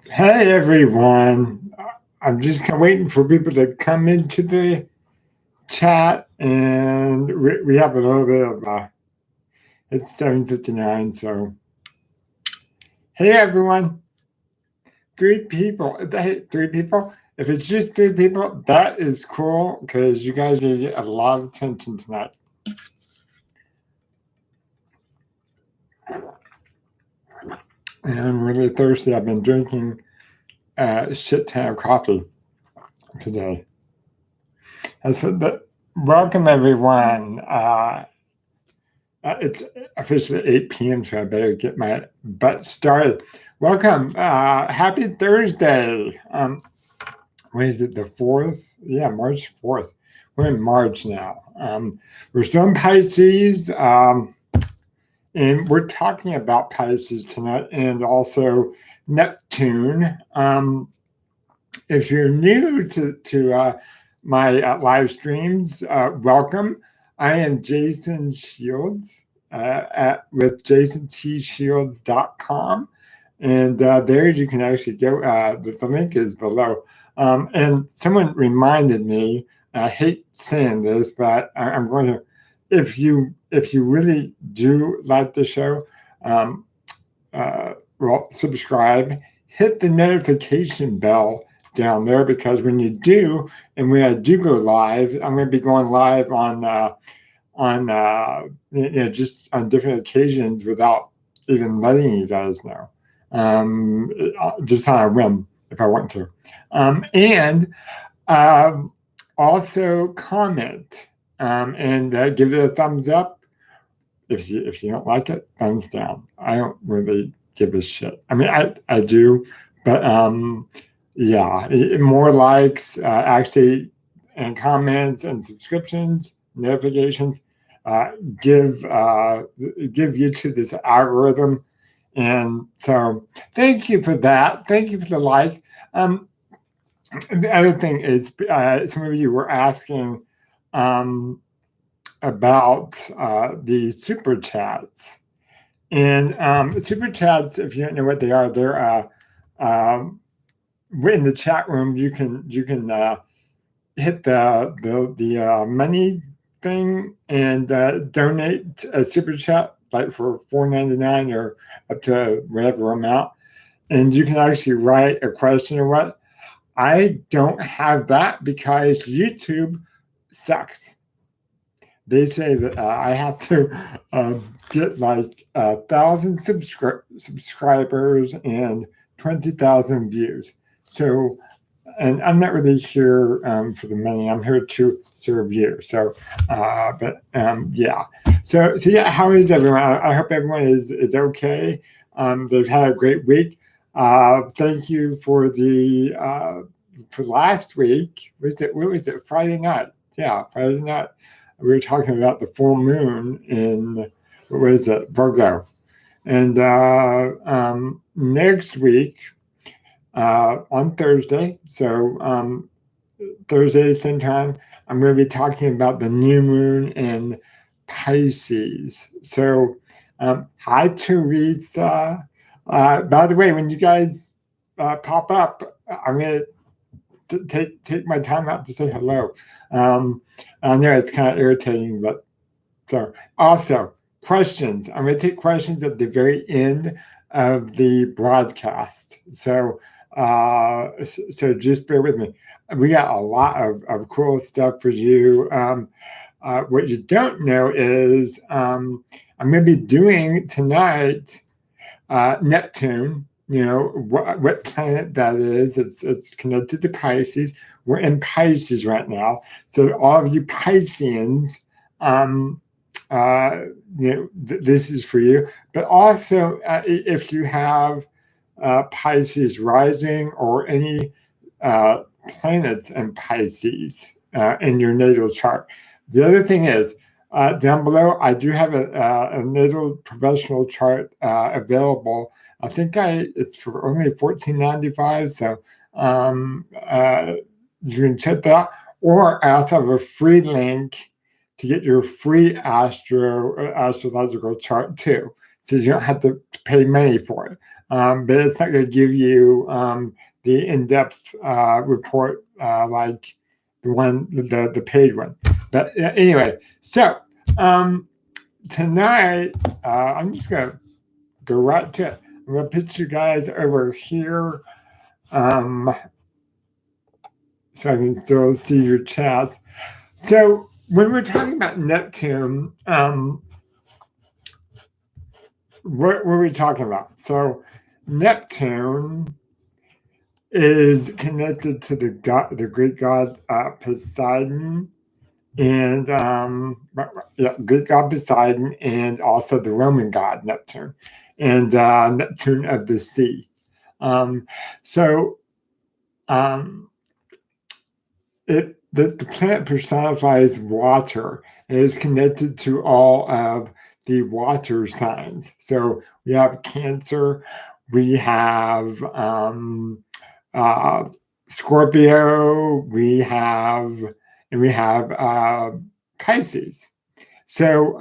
Hey everyone. I'm just kind of waiting for people to come into the chat, and we have a little bit of it's 7:59, so hey everyone. Three people. Hey, three people. If it's just three people, that is cool because you guys are gonna get a lot of attention tonight. And I'm really thirsty. I've been drinking a shit ton of coffee today. That's what welcome everyone. It's officially 8 p.m., so I better get my butt started. Welcome. Happy Thursday. What is it, the 4th? Yeah, March 4th. We're in March now. We're still in Pisces, and we're talking about Pisces tonight and also Neptune. If you're new to my live streams, welcome. I am Jason Shields with jasontshields.com. And there you can actually go. The link is below. And someone reminded me, I hate saying this, but I'm going to, if you really do like the show, subscribe, hit the notification bell down there, because when you do, and when I do go live, I'm going to be going live on just on different occasions without even letting you guys know, just on a whim if I want to, and also comment and give it a thumbs up. If you don't like it, thumbs down. I don't really give a shit. I mean, I do, but yeah, more likes, actually, and comments and subscriptions, notifications, give YouTube this algorithm. And so thank you for that. Thank you for the like. The other thing is, some of you were asking about the super chats. And super chats, if you don't know what they are, they're in the chat room. You can hit the money thing and donate a super chat, like for $4.99 or up to whatever amount, and you can actually write a question or what. I don't have that because YouTube sucks. They say that I have to get like 1,000 subscribers and 20,000 views. So, and I'm not really here for the money. I'm here to serve you. So, yeah. So yeah. How is everyone? I hope everyone is okay. They've had a great week. Thank you for for last week. What was it? Friday night. Yeah, Friday night. We were talking about the full moon in, what was it, Virgo. And next week, on Thursday, so Thursday same time, I'm going to be talking about the new moon in Pisces. So hi Teresa. By the way, when you guys pop up, I'm going to take my time out to say hello. I know it's kind of irritating, but so also questions. I'm going to take questions at the very end of the broadcast. So just bear with me. We got a lot of cool stuff for you. What you don't know is I'm going to be doing tonight Neptune. You know what planet that is. It's connected to Pisces. We're in Pisces right now. So all of you Pisceans, this is for you. But also, if you have Pisces rising or any planets in Pisces in your natal chart. The other thing is, down below, I do have a natal professional chart available. I think it's for only $14.95, so you can check that out. Or I also have a free link to get your free astrological chart too, so you don't have to pay money for it. but it's not going to give you the in-depth report like the paid one. But anyway, so tonight I'm just going to go right to it. I'm going to put you guys over here so I can still see your chats. So when we're talking about Neptune, what are we talking about? So Neptune is connected to the Greek god Poseidon, and Greek god Poseidon, and also the Roman god Neptune, and Neptune of the sea. So the planet personifies water and is connected to all of the water signs. So we have Cancer, we have Scorpio, we have Pisces. So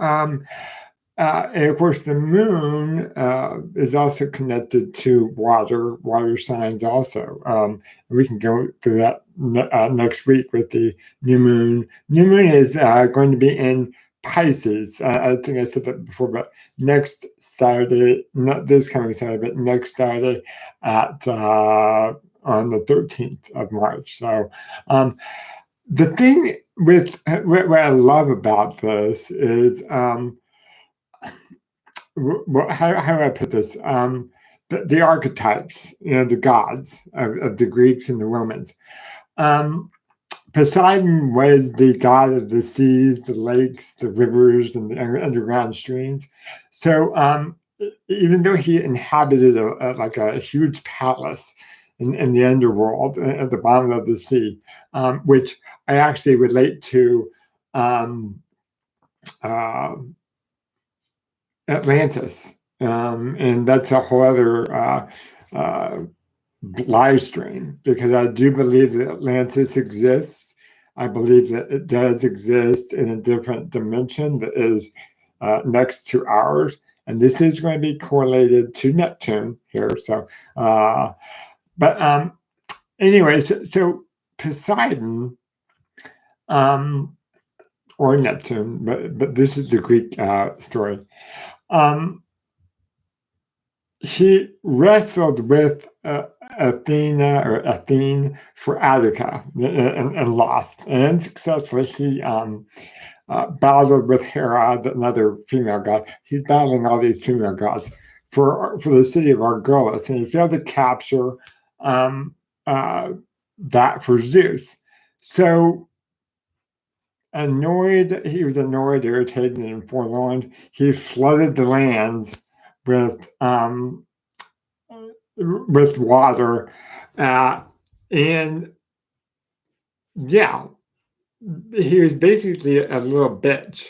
and of course, the moon is also connected to water signs also. We can go through that next week with the new moon. New moon is going to be in Pisces. I think I said that before, but next Saturday, not this coming Saturday, but next Saturday at on the 13th of March. So the thing with what I love about this is how do I put this? The archetypes, the gods of the Greeks and the Romans. Poseidon was the god of the seas, the lakes, the rivers, and the underground streams. So even though he inhabited like a huge palace in the underworld at the bottom of the sea, which I actually relate to Atlantis, and that's a whole other live stream, because I do believe that Atlantis exists. I believe that it does exist in a different dimension that is next to ours, and this is going to be correlated to Neptune here. So, but anyway, so Poseidon. Or Neptune, but this is the Greek story. He wrestled with Athena or Athene for Attica and lost. And unsuccessfully, he battled with Hera, another female god. He's battling all these female gods for the city of Argolis, and he failed to capture that for Zeus. So he was annoyed, irritated, and forlorn. He flooded the lands with water, and yeah, he was basically a little bitch.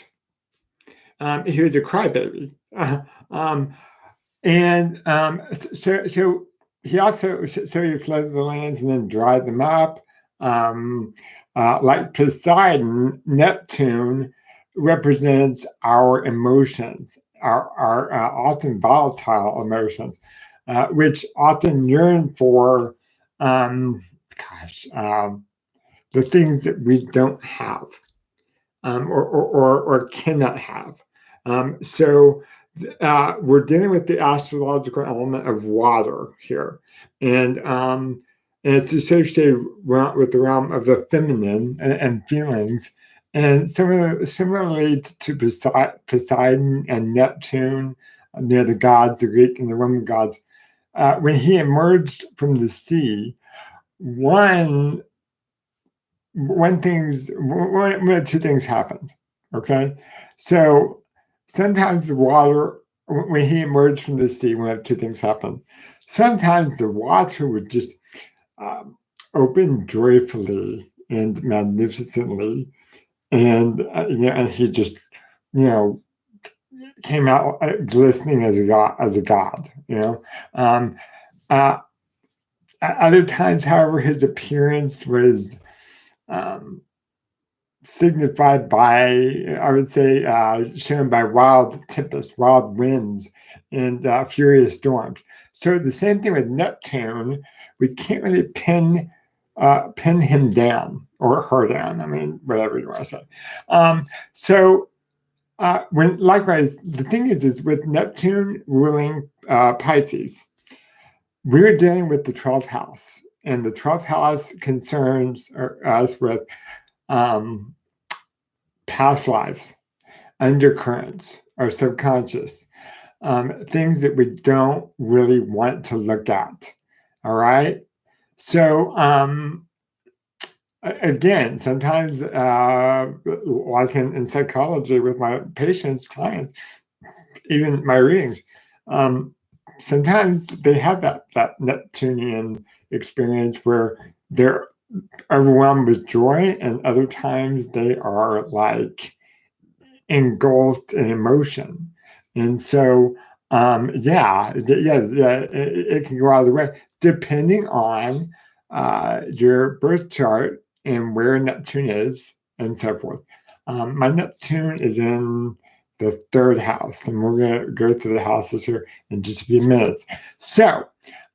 He was a crybaby, and so he also he flooded the lands and then dried them up. Like Poseidon, Neptune represents our emotions, our often volatile emotions, which often yearn for, the things that we don't have, or cannot have. So we're dealing with the astrological element of water here, and it's associated with the realm of the feminine and feelings. And similarly to Poseidon and Neptune, the gods, the Greek and the Roman gods, when he emerged from the sea, two things happened. Okay, so sometimes the water, when he emerged from the sea, two things happened. Sometimes the water would just open joyfully and magnificently, and and he just came out glistening as a god. Other times, however, his appearance was signified by, I would say, shown by wild tempests, wild winds, and furious storms. So the same thing with Neptune, we can't really pin him down or her down. I mean, whatever you want to say. So when likewise, the thing is with Neptune ruling Pisces, we're dealing with the 12th house, and the 12th house concerns us with past lives, undercurrents, our subconscious, things that we don't really want to look at. All right. So, again, sometimes, like in psychology with my patients, clients, even my readings, sometimes they have that Neptunian experience where they're overwhelmed with joy, and other times they are like engulfed in emotion. And so, it can go either way, depending on your birth chart and where Neptune is, and so forth. My Neptune is in the 3rd house, and we're going to go through the houses here in just a few minutes. So,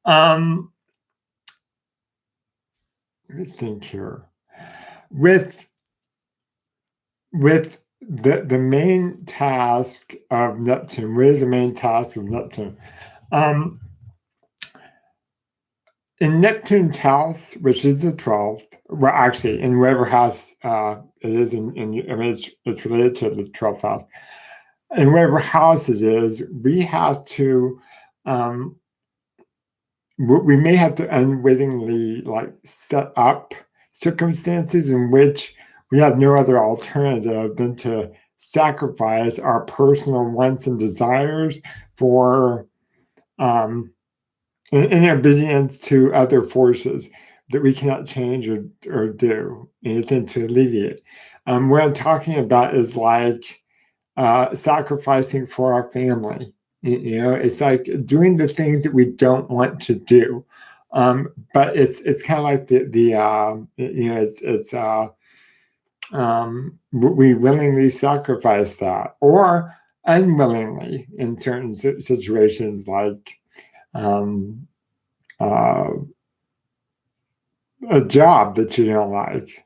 let me think here. With the main task of Neptune, what is the main task of Neptune? In Neptune's house, which is the 12th, well, actually, in whatever house it is, I mean, it's related to the 12th house. In whatever house it is, we have to, we may have to unwittingly like set up circumstances in which we have no other alternative than to sacrifice our personal wants and desires for in obedience to other forces that we cannot change or do anything to alleviate. What I'm talking about is like sacrificing for our family. You know, it's like doing the things that we don't want to do. But it's kind of like we willingly sacrifice that, or unwillingly in certain situations, like a job that you don't like,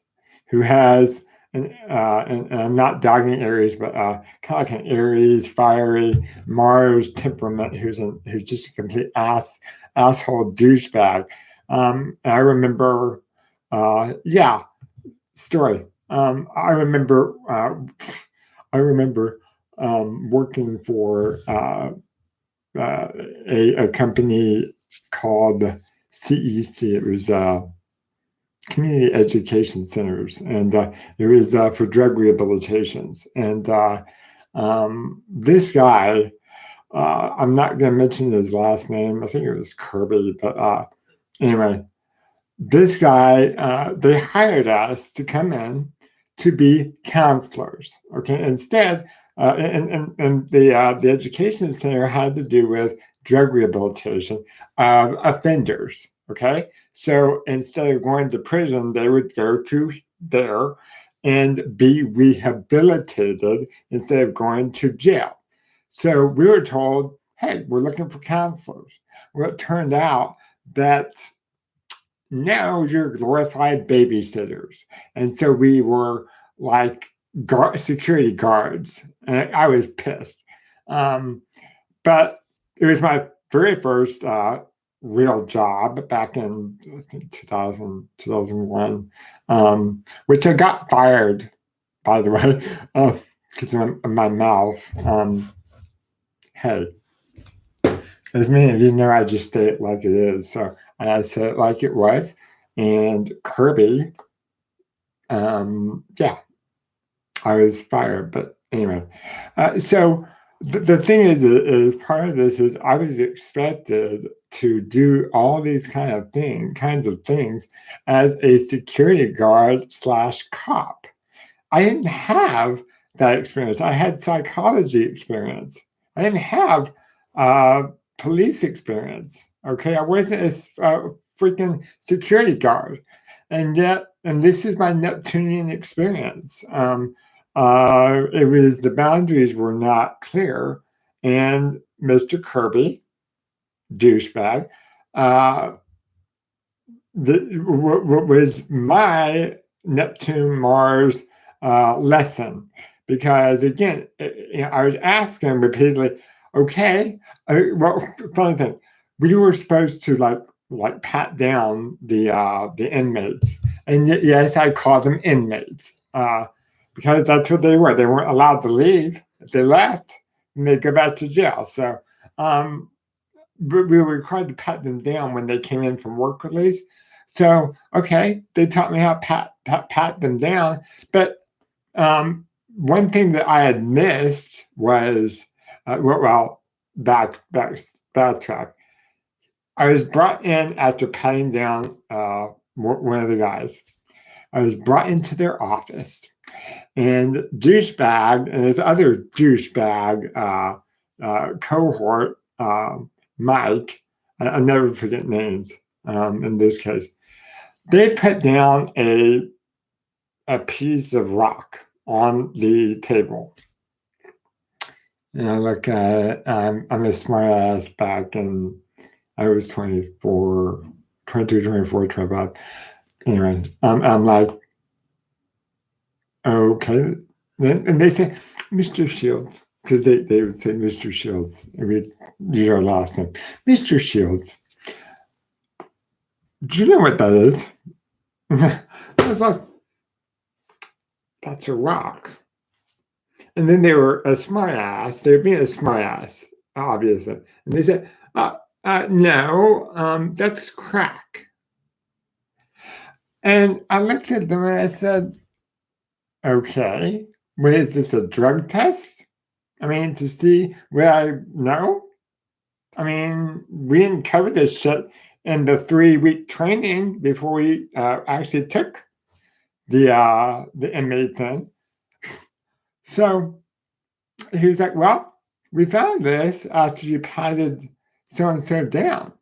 who has and I'm not dogging Aries, but kind of like an Aries, fiery Mars temperament, who's just a complete asshole douchebag. I remember, story. I remember working for a company called CEC. It was community education centers, and it was for drug rehabilitations. And this guy, I'm not going to mention his last name. I think it was Kirby, but anyway, this guy, they hired us to come in to be counselors. Okay, instead, and the education center had to do with drug rehabilitation of offenders. Okay, so instead of going to prison, they would go to there and be rehabilitated instead of going to jail. So we were told, hey, we're looking for counselors. Well, it turned out that now you're glorified babysitters. And so we were like security guards. And I was pissed. But it was my very first real job back in, I think, 2001, which I got fired, by the way, because of my mouth. Hey, as many of you know, I just say it like it is. So I said it like it was. And Kirby, I was fired. But anyway, so the thing is part of this is I was expected to do all these kinds of things as a security guard / cop. I didn't have that experience. I had psychology experience. I didn't have police experience. Okay, I wasn't a freaking security guard, and this is my Neptunian experience. It was the boundaries were not clear, and Mr. Kirby douchebag, what was my Neptune Mars lesson, because again, I was asking repeatedly, okay, well, funny thing, we were supposed to like pat down the inmates, and yes, I call them inmates because that's what they were. They weren't allowed to leave. If they left, then they go back to jail. So we were required to pat them down when they came in from work release. So, okay, they taught me how to pat them down. But one thing that I had missed was, backtrack. I was brought in after patting down one of the guys. I was brought into their office, and douchebag and his other douchebag cohort, Mike, I'll never forget names in this case. They put down a piece of rock on the table. Look, I'm a smart ass back, and I was 24, 22, 24, 25. Anyway, I'm like, okay. And they say, Mr. Shields, because they would say Mr. Shields. We'd use our last name. Mr. Shields, do you know what that is? I was like, that's a rock. And then they were a smart ass. They were being a smart ass, obviously. And they said, no, that's crack. And I looked at them and I said, okay, what is this, a drug test? I mean, to see where I know? I mean, we didn't cover this shit in the 3-week training before we actually took the inmates in. So he was like, well, we found this after you patted so-and-so down.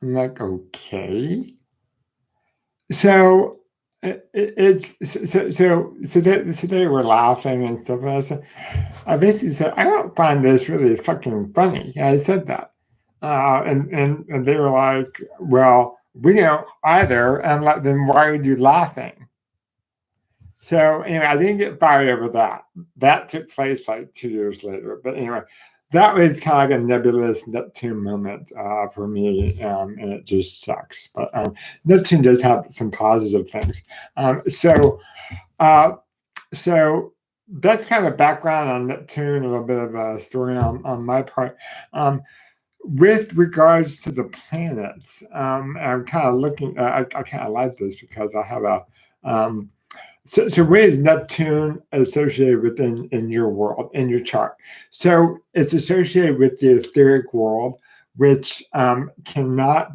I'm like, okay. So they were laughing and stuff. And I basically said, I don't find this really fucking funny. I said that. And they were like, well, we don't either. I'm like, then why are you laughing? So anyway, I didn't get fired over that. That took place like 2 years later. But anyway, that was kind of like a nebulous Neptune moment for me, and it just sucks. But Neptune does have some positive things. So that's kind of a background on Neptune, a little bit of a story on my part. With regards to the planets, I'm kind of looking. I kind of like this because I have a. So where is Neptune associated with in your world, in your chart? So it's associated with the etheric world, which cannot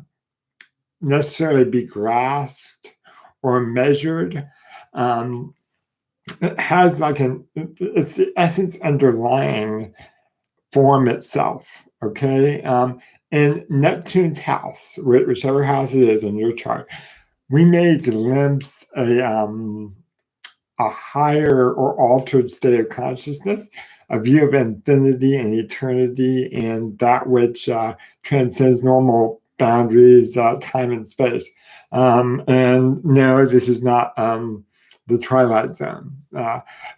necessarily be grasped or measured. It has it's the essence underlying form itself, okay? In Neptune's house, whichever house it is in your chart, we may glimpse a higher or altered state of consciousness, a view of infinity and eternity, and that which transcends normal boundaries, time and space. And no, this is not the Twilight Zone.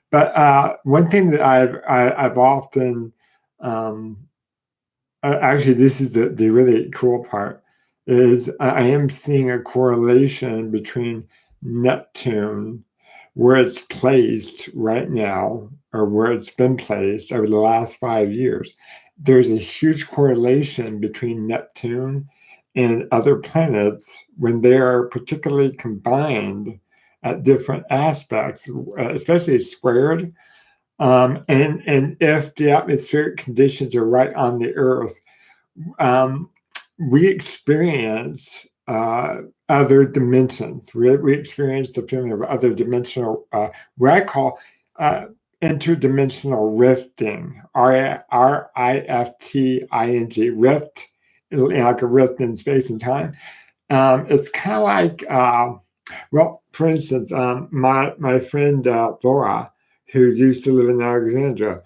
But one thing that I've often, actually, this is the really cool part, is I am seeing a correlation between Neptune, where it's placed right now, or where it's been placed over the last 5 years. There's a huge correlation between Neptune and other planets when they are particularly combined at different aspects, especially squared. And if the atmospheric conditions are right on the Earth, we experience other dimensions. We experience the feeling of other dimensional, what I call interdimensional rifting, R-I-F-T-I-N-G, rift, like a rift in space and time. It's kind of like, well, for instance, my friend Laura, who used to live in Alexandria,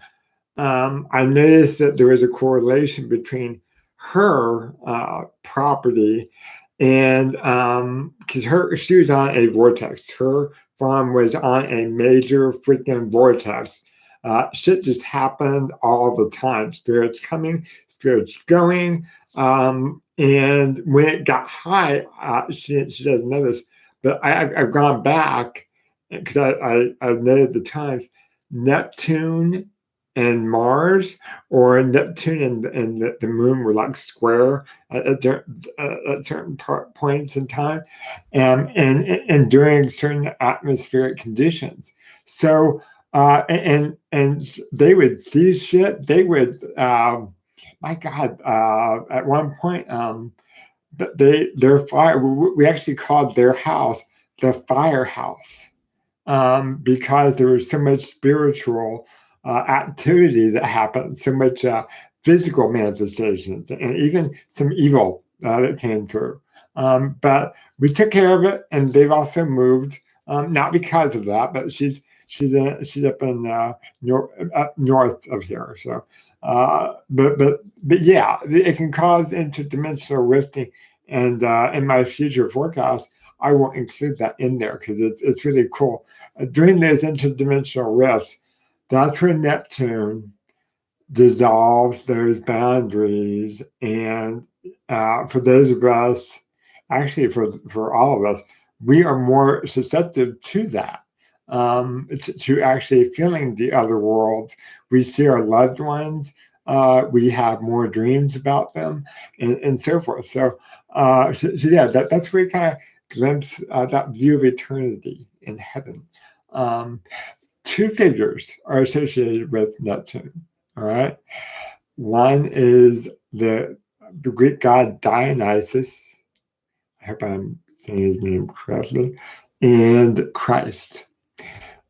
I noticed that there was a correlation between her property and because she was on a vortex. Her farm was on a major freaking vortex. Shit just happened all the time. Spirits coming, spirits going. And when it got high, she doesn't know this, but I've gone back because I've noted the times. Neptune and Mars, or Neptune and the moon were like square at certain points in time, and during certain atmospheric conditions. So and they would see shit. They would, my God, at one point, their fire. We actually called their house the firehouse, because there was so much spiritual activity that happened, so much physical manifestations, and even some evil that came through. But we took care of it, and they've also moved, not because of that, but she's up in up north of here. So, but yeah, it can cause interdimensional rifting, and in my future forecast, I will include that in there because it's really cool. During those interdimensional rifts, that's when Neptune dissolves those boundaries. And for those of us, actually for all of us, we are more susceptible to that, to actually feeling the other worlds. We see our loved ones. We have more dreams about them, and so forth. So yeah, that's where you kind of glimpse that view of eternity in heaven. Um, Two figures are associated with Neptune. All right. One is the Greek god Dionysus. I hope I'm saying his name correctly, and Christ.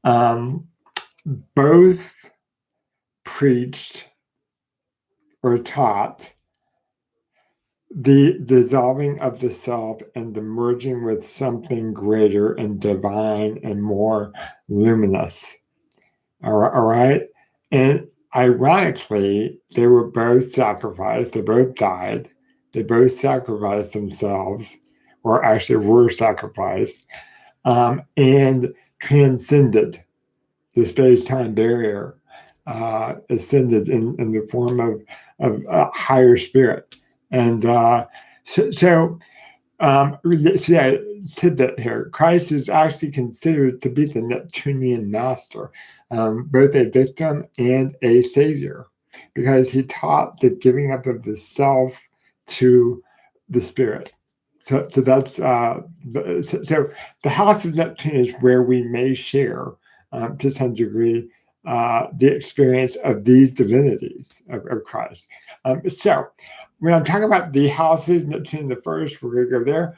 Um, Both preached or taught the dissolving of the self and the merging with something greater and divine and more luminous. All right. And ironically, they were both sacrificed. They both died. They both sacrificed themselves, or actually were sacrificed, and transcended the space-time barrier, ascended in the form of a higher spirit. And so yeah, tidbit here. Christ is actually considered to be the Neptunian master, both a victim and a savior, because he taught the giving up of the self to the spirit. So that's so the house of Neptune is where we may share, to some degree, the experience of these divinities of Christ. So when I'm talking about the houses, Neptune the first, we're going to go there.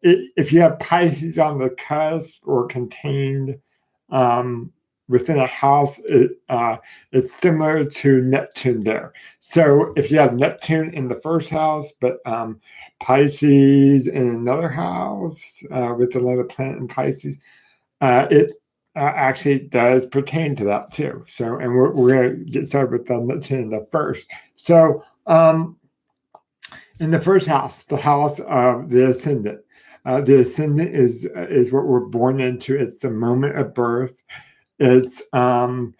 If you have Pisces on the cusp or contained within a house, it's similar to Neptune there. So if you have Neptune in the first house, but Pisces in another house with another planet in Pisces, it actually does pertain to that too. So, and we're going to get started with the Neptune in the first. So, in the first house, the house of the ascendant. The ascendant is what we're born into. It's the moment of birth. It's the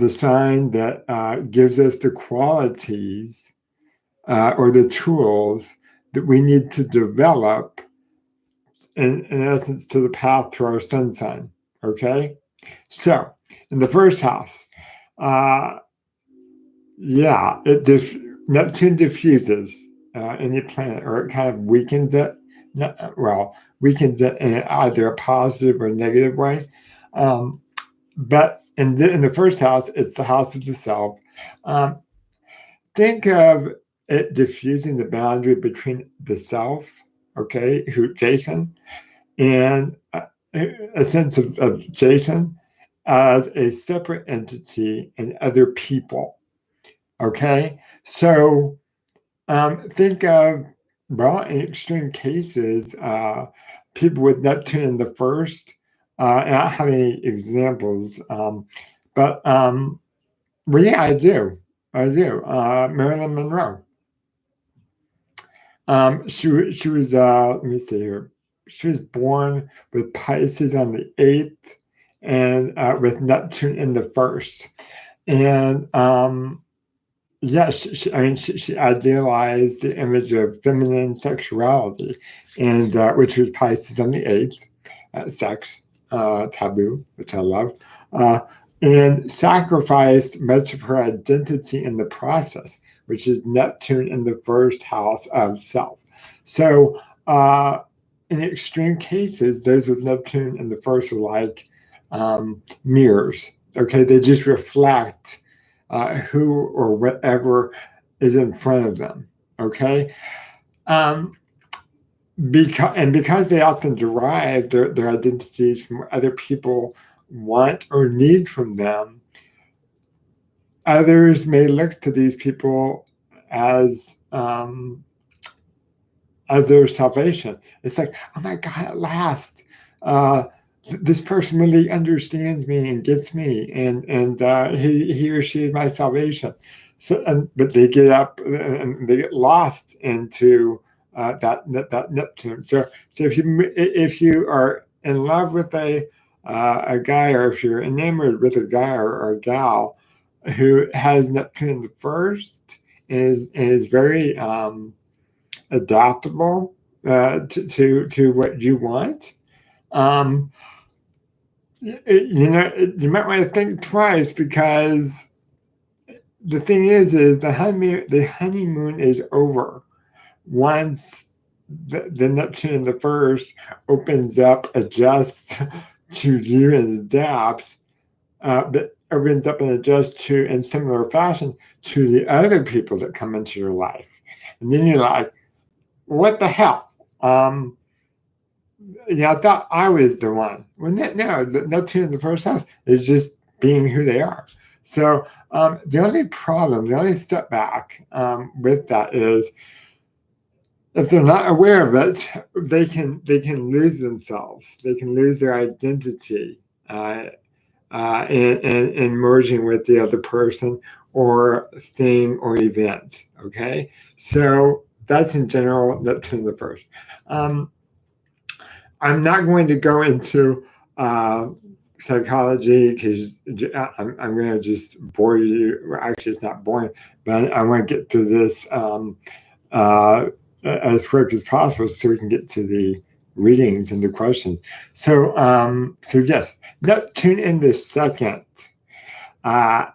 sign that gives us the qualities or the tools that we need to develop, in essence, to the path to our sun sign. Okay, so in the first house, yeah, Neptune diffuses any planet, or it kind of weakens it. Weakens it in either a positive or negative way. But in the first house, it's the house of the self. Um, think of it diffusing the boundary between the self, okay, who Jason, and a sense of Jason as a separate entity and other people. Okay, so think of, well, in extreme cases, people with Neptune in the first, and I don't have any examples, but Well, yeah, I do. Marilyn Monroe. She was let me see here. She was born with Pisces on the 8th and with Neptune in the first. And yeah, I mean, she idealized the image of feminine sexuality, and which was Pisces on the 8th, sex, taboo, which I love, uh, and sacrificed much of her identity in the process, which is Neptune in the first house of self. So, in extreme cases, those with Neptune in the first are like mirrors. Okay, they just reflect who or whatever is in front of them. Okay, um, because they often derive their identities from what other people want or need from them, others may look to these people as their salvation. It's like, oh my God, at last, uh, this person really understands me and gets me, and he or she is my salvation. So, but they get up and they get lost into that Neptune. So if you are in love with a guy, or if you're enamored with a guy or a gal who has Neptune the first, is very adaptable to what you want. Um, you might want to think twice, because the thing is the honeymoon is over once the Neptune in the first opens up, adjusts to you and adapts, but opens up and adjusts to in similar fashion to the other people that come into your life, and then you're like, what the hell? Yeah, I thought I was the one. Well, no, the Neptune in the first house is just being who they are. So the only setback with that is if they're not aware of it, they can lose themselves. They can lose their identity in merging with the other person or thing or event. Okay, so that's in general Neptune the first. I'm not going to go into psychology, because I'm going to just bore you. Well, actually, it's not boring, but I want to get to this uh, as quick as possible so we can get to the readings and the questions. So yes, Neptune in the second. Uh,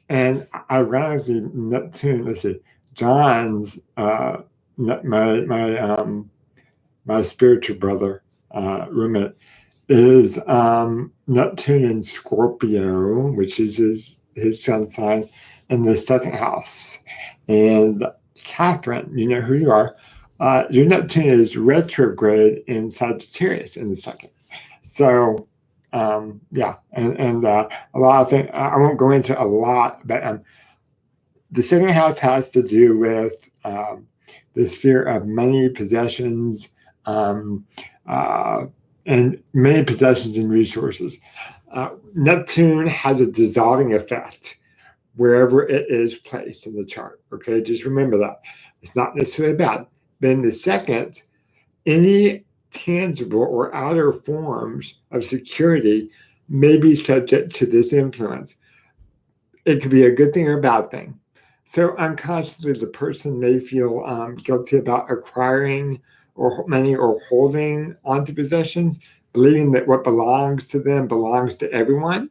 and ironically, Neptune, let's see, John's, my spiritual brother, roommate, is Neptune in Scorpio, which is his sun sign, in the second house. And Catherine, you know who you are. Your Neptune is retrograde in Sagittarius in the second. So, yeah, and a lot of things, I won't go into a lot, but the second house has to do with the sphere of money, possessions, um, uh, and many possessions and resources. Neptune has a dissolving effect wherever it is placed in the chart. Okay, just remember that. It's not necessarily bad. Then the second, any tangible or outer forms of security may be subject to this influence. It could be a good thing or a bad thing. So unconsciously, the person may feel guilty about acquiring or money or holding onto possessions, believing that what belongs to them belongs to everyone.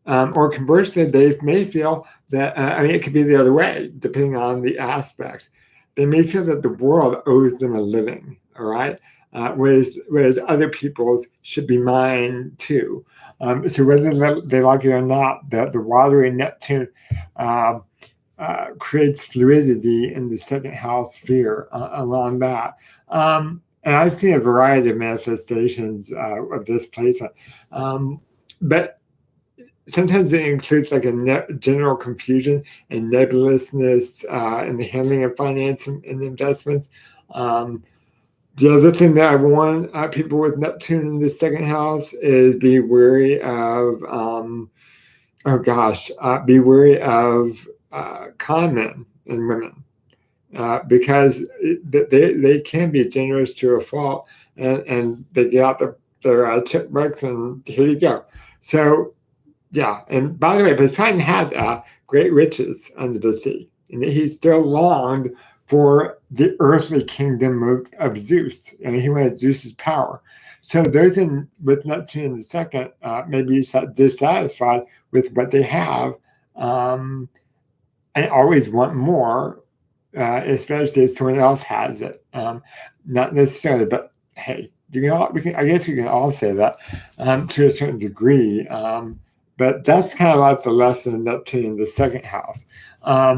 Or conversely, they may feel that, it could be the other way, depending on the aspects. They may feel that the world owes them a living, all right? Whereas other people's should be mine too. So whether they like it or not, the watery Neptune uh, creates fluidity in the second house sphere along that. And I've seen a variety of manifestations of this placement. But sometimes it includes like a general confusion and nebulousness in the handling of finance and investments. The other thing that I warn people with Neptune in the second house is be wary of oh gosh, be wary of con men and women. Because they can be generous to a fault, and they get out their checkbooks, and here you go. So, yeah. And by the way, Poseidon had great riches under the sea, and he still longed for the earthly kingdom of Zeus, and he wanted Zeus's power. So those with Neptune in the second may be dissatisfied with what they have, and always want more, especially if someone else has it. Not necessarily, but hey, I guess we can all say that to a certain degree. But that's kind of like the lesson of Neptune in the second house. Let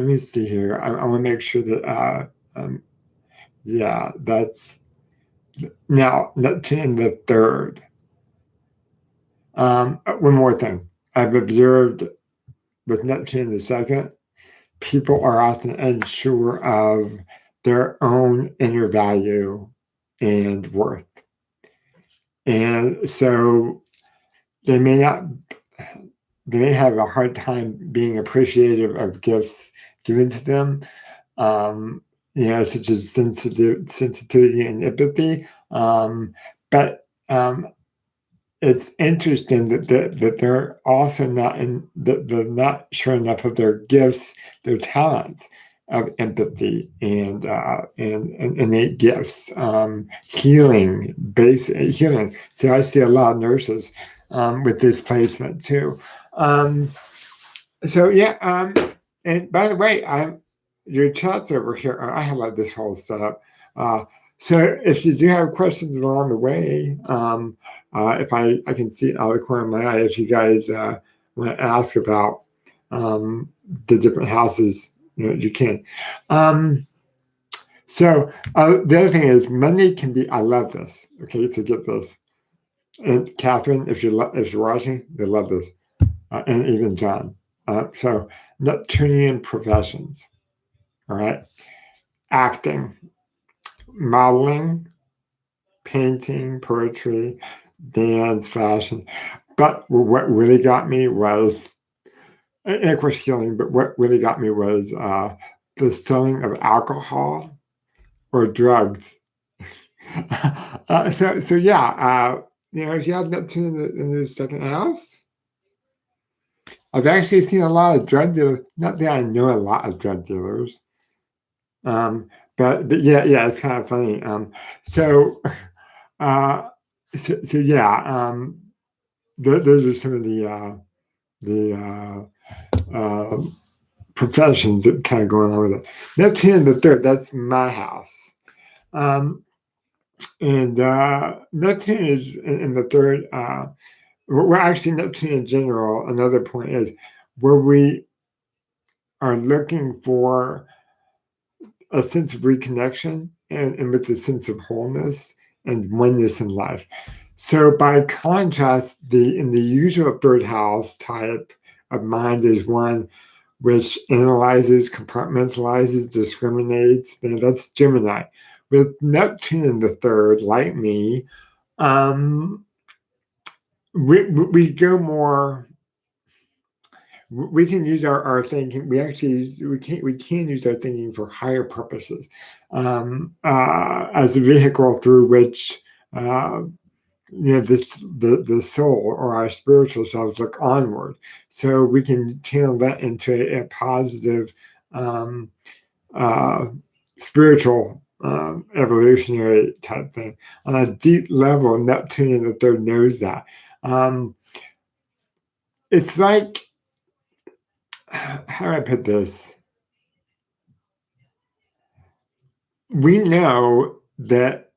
me see here. I want to make sure that, yeah, that's now Neptune in the third. One more thing. I've observed with Neptune in the second, people are often unsure of their own inner value and worth. And so they may have a hard time being appreciative of gifts given to them, such as sensitivity and empathy. But it's interesting that they're also they're not sure enough of their gifts, their talents of empathy and innate gifts, healing, basic healing. So I see a lot of nurses with this placement too. So yeah, and by the way, your chat's over here. I have like this whole setup. So if you do have questions along the way, if I can see it out of the corner of my eye, if you guys want to ask about the different houses, you can. So the other thing is money can be. I love this. Okay, so get this. And Catherine, if you're watching, they love this, and even John. So Neptunian professions. All right, acting, modeling, painting, poetry, dance, fashion. But what really got me was, and of course, healing, but what really got me was the selling of alcohol or drugs. So yeah, if you have Neptune in the second house, I've actually seen a lot of drug dealers. Not that I know a lot of drug dealers, but yeah, it's kind of funny. So yeah, those are some of the professions that kind of going on with it. Neptune in the third, that's my house. And Neptune is in the third. Well, actually, Neptune in general, another point is where we are looking for a sense of reconnection and with a sense of wholeness and oneness in life. So by contrast, in the usual third house type of mind is one which analyzes, compartmentalizes, discriminates. That's Gemini. With Neptune in the third, like me, we go more. We can use our thinking. We can use our thinking for higher purposes, as a vehicle through which the soul or our spiritual selves look onward. So we can channel that into a positive spiritual evolutionary type thing. On a deep level, Neptune in the third knows that. It's like, how do I put this? We know that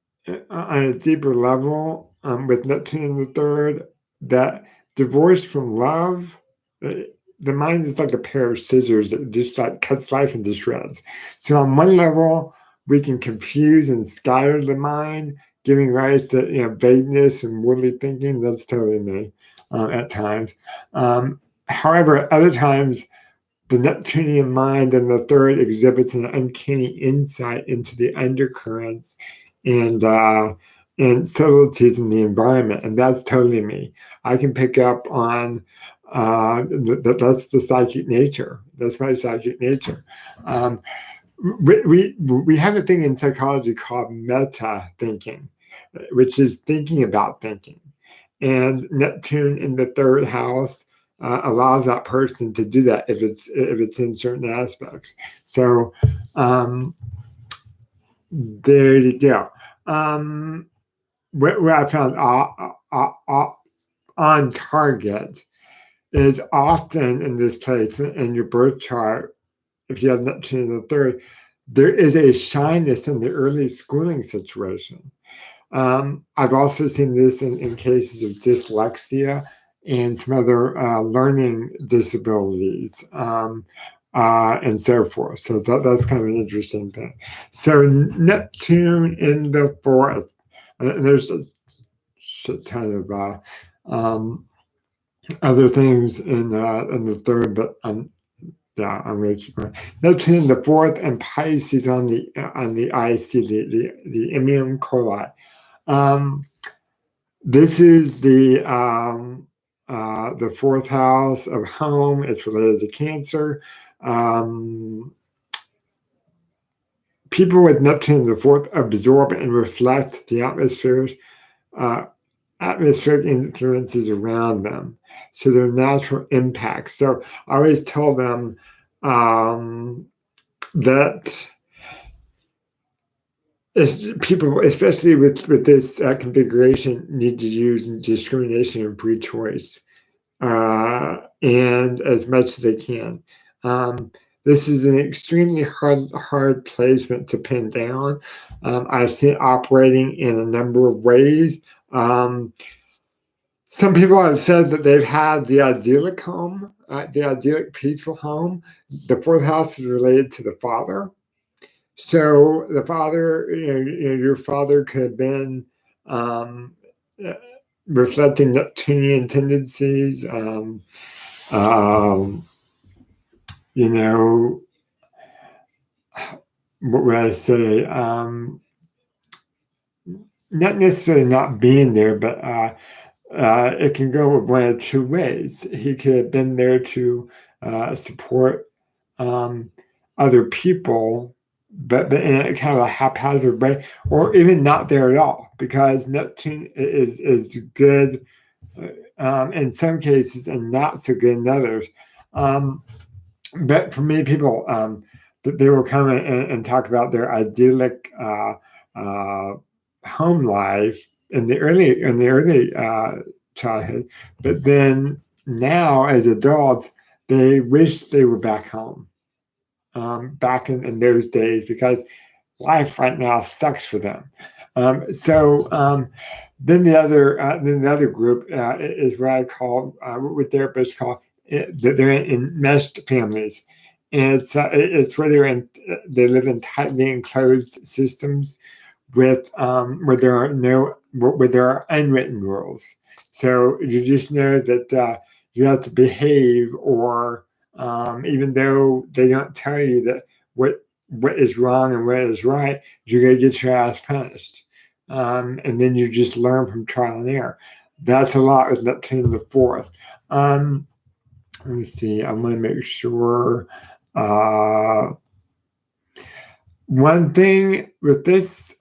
on a deeper level, with Neptune in the third, that divorce from love, the mind is like a pair of scissors that just like cuts life into shreds. So on one level, we can confuse and scatter the mind, giving rise to vagueness and woolly thinking. That's totally me at times. However, at other times, the Neptunian mind in the third exhibits an uncanny insight into the undercurrents and and subtleties in the environment, and that's totally me. I can pick up on that's the psychic nature. That's my psychic nature. Um, we have a thing in psychology called meta thinking, which is thinking about thinking. And Neptune in the third house allows that person to do that if it's in certain aspects. So there you go. What I found on target is often in this place in your birth chart, if you have Neptune in the third, there is a shyness in the early schooling situation. I've also seen this in cases of dyslexia and some other learning disabilities and so forth. So that's kind of an interesting thing. So Neptune in the fourth, and there's a shit ton of other things in the third, but yeah, I'm going to keep going. Neptune in the fourth and Pisces on the IC, the Immium Coli. This is the fourth house of home. It's related to Cancer. People with Neptune in the fourth absorb and reflect the atmospheric influences around them, so their natural impacts. So I always tell them that people, especially with this configuration, need to use discrimination and pre-choice, and as much as they can. This is an extremely hard placement to pin down. I've seen it operating in a number of ways. Some people have said that they've had the idyllic home, the idyllic peaceful home. The fourth house is related to the father. So the father, your father could have been reflecting Neptunian tendencies. What would I say? Not necessarily not being there, but it can go one of two ways. He could have been there to support other people, but in a kind of a haphazard way, or even not there at all, because Neptune is good in some cases and not so good in others. But for many people, they will come and talk about their idyllic home life in the early childhood, but then now as adults, they wish they were back home, back in those days, because life right now sucks for them. Then the other group is what I call what therapists call they're in meshed families, and it's where they live in tightly enclosed systems with where there are unwritten rules. So you just know that you have to behave, or even though they don't tell you that what is wrong and what is right, you're going to get your ass punished. And then you just learn from trial and error. That's a lot with Neptune in the fourth. Let me see. I'm going to make sure. One thing with this,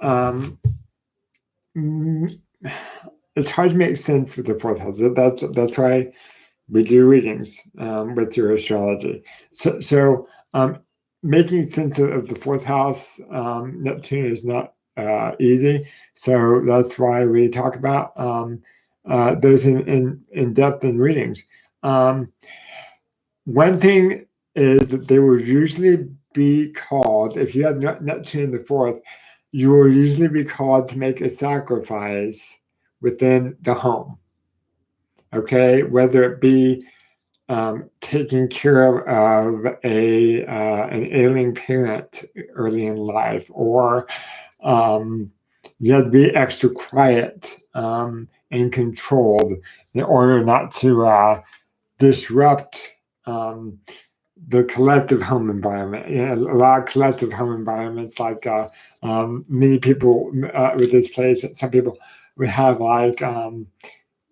it's hard to make sense with the fourth house. That's why we do readings with your astrology. So making sense of the fourth house, Neptune, is not easy. So that's why we talk about those in depth in readings. One thing is that they will usually be called, if you have Neptune in the fourth, you will usually be called to make a sacrifice within the home. Okay, whether it be taking care of an ailing parent early in life, or you have to be extra quiet and controlled in order not to disrupt the collective home environment. A lot of collective home environments, like many people with this place, some people would have like in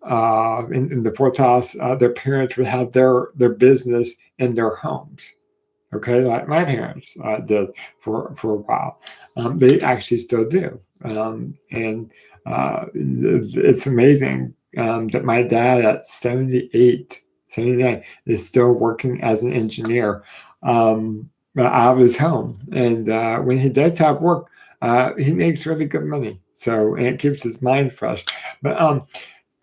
the fourth house, their parents would have their business in their homes. Okay, like my parents did for a while. They actually still do, and it's amazing that my dad at 78, 79 is still working as an engineer out of his home. And when he does have work, he makes really good money. So, and it keeps his mind fresh. But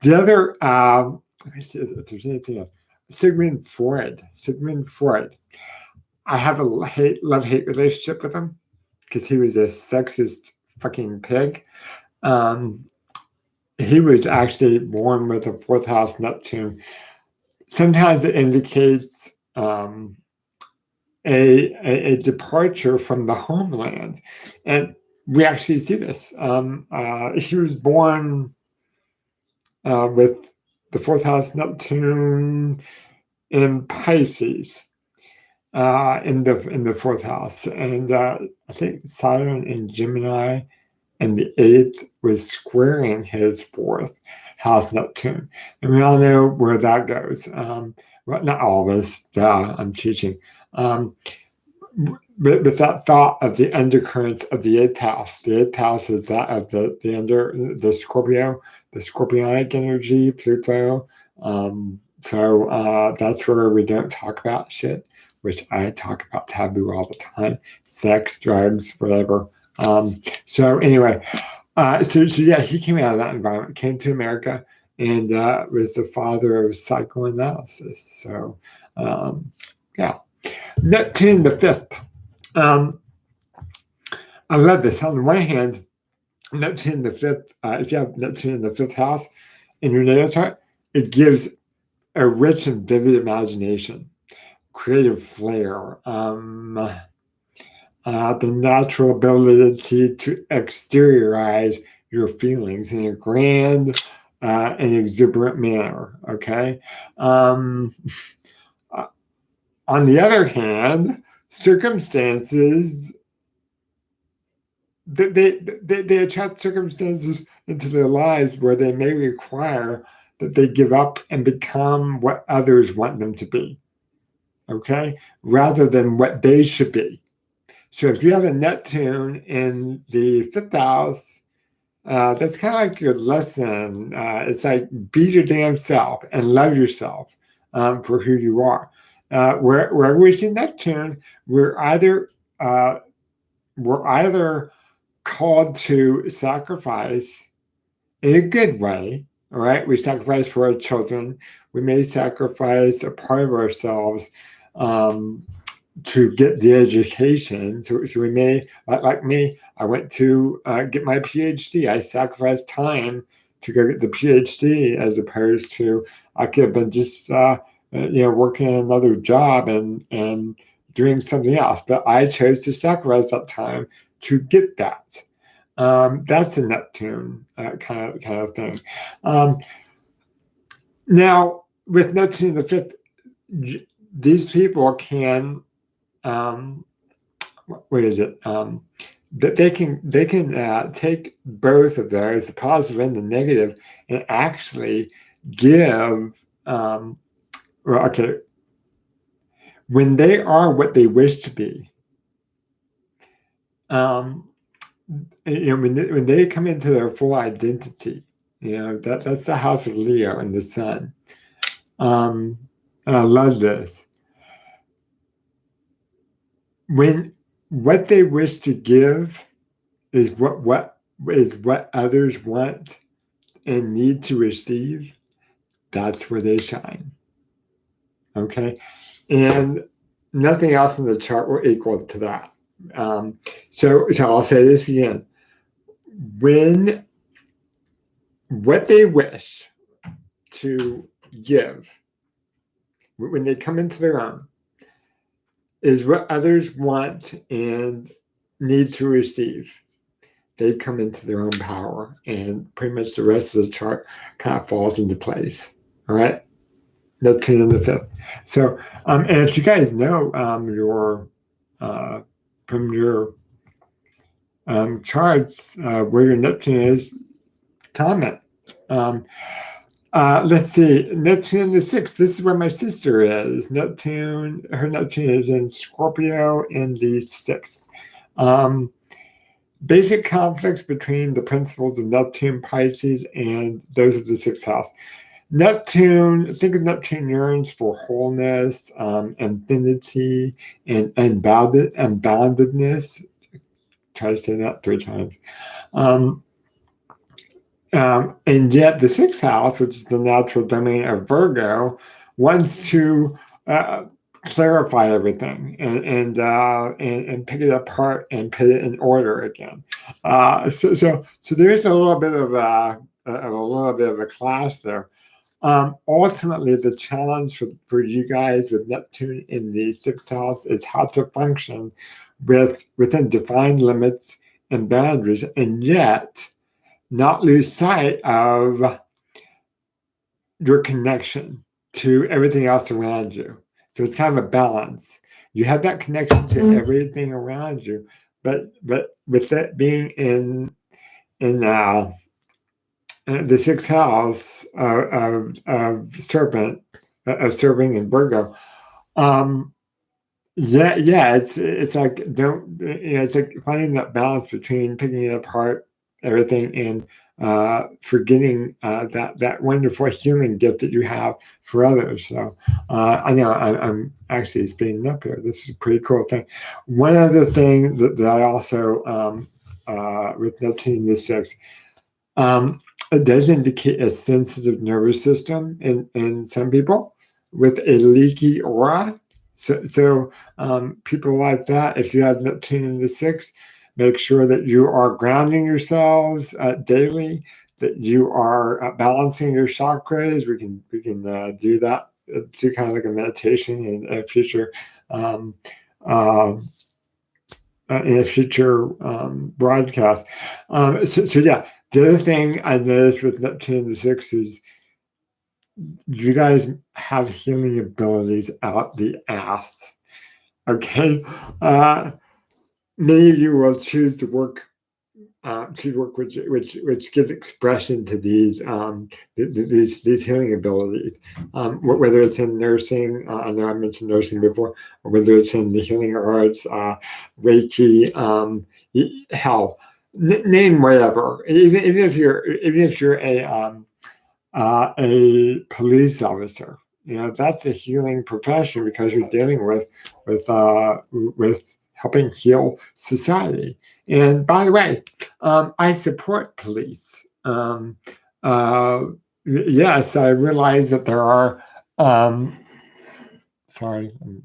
the other, let me see if there's anything else. Sigmund Freud. Sigmund Freud. I have a love-hate relationship with him because he was a sexist fucking pig. He was actually born with a fourth house Neptune. Sometimes it indicates a departure from the homeland. And we actually see this. He was born with the fourth house Neptune in Pisces. In the fourth house, and I think Saturn in Gemini, and the eighth was squaring his fourth house Neptune, and we all know where that goes. Well, not all of us. I'm teaching, but with that thought of the undercurrents of the eighth house. The eighth house is that of the Scorpio, the Scorpionic energy, Pluto. So that's where we don't talk about shit, which I talk about taboo all the time, sex, drugs, whatever. So anyway, so yeah, he came out of that environment, came to America, and was the father of psychoanalysis. So yeah, Neptune the fifth. I love this. On the one hand, Neptune the fifth, if you have Neptune in the fifth house in your natal chart, it gives a rich and vivid imagination, creative flair, the natural ability to exteriorize your feelings in a grand and exuberant manner. Okay. On the other hand, circumstances, they attract circumstances into their lives where they may require that they give up and become what others want them to be. Okay, rather than what they should be. So if you have a Neptune in the fifth house, that's kind of like your lesson. It's like be your damn self and love yourself for who you are. Wherever we see Neptune, we're either called to sacrifice in a good way. All right, we sacrifice for our children. We may sacrifice a part of ourselves to get the education. So we may, like me, I went to get my PhD. I sacrificed time to go get the PhD as opposed to I could have been just working another job and doing something else. But I chose to sacrifice that time to get that. That's a Neptune kind of thing. Now, with Neptune in the fifth, these people can what is it? That they can take both of those, the positive and the negative, and actually give. Okay, when they are what they wish to be, when they come into their full identity, that's the house of Leo and the Sun. And I love this. When what they wish to give is what others want and need to receive, that's where they shine. Okay, and nothing else in the chart will equal to that. So I'll say this again: when what they wish to give, when they come into their own, is what others want and need to receive. They come into their own power, and pretty much the rest of the chart kind of falls into place. All right. Neptune in the fifth. So, and if you guys know your from your charts where your Neptune is, comment. Let's see, Neptune in the sixth. This is where my sister is. Her Neptune is in Scorpio in the sixth. Basic conflicts between the principles of Neptune, Pisces, and those of the sixth house. Neptune, think of Neptune yearns for wholeness, infinity, and unboundedness. Try to say that 3 times. And yet the sixth house, which is the natural domain of Virgo, wants to clarify everything and pick it apart and put it in order again. So there is a little bit of a clash there. Ultimately, the challenge for you guys with Neptune in the sixth house is how to function within defined limits and boundaries, and yet not lose sight of your connection to everything else around you. So it's kind of a balance. You have that connection to everything around you, but with it being in the sixth house of serpent, of serving in Virgo, it's like it's like finding that balance between picking it apart, everything, and forgetting that wonderful healing gift that you have for others. So I know I'm actually speeding up here. This is a pretty cool thing. One other thing that I also with Neptune in the sixth, it does indicate a sensitive nervous system in some people with a leaky aura. So people like that, if you have Neptune in the sixth, make sure that you are grounding yourselves daily, that you are balancing your chakras. We can do that to kind of like a meditation in a future broadcast. So yeah, the other thing I noticed with Neptune in the sixth is you guys have healing abilities out the ass. Okay, many of you will choose to work which gives expression to these healing abilities, whether it's in nursing. I know I mentioned nursing before, or whether it's in the healing arts, Reiki, hell, name whatever. Even if you're a police officer, that's a healing profession because you're dealing with helping heal society. And by the way, I support police. Yes, I realize that there are. Sorry, I'm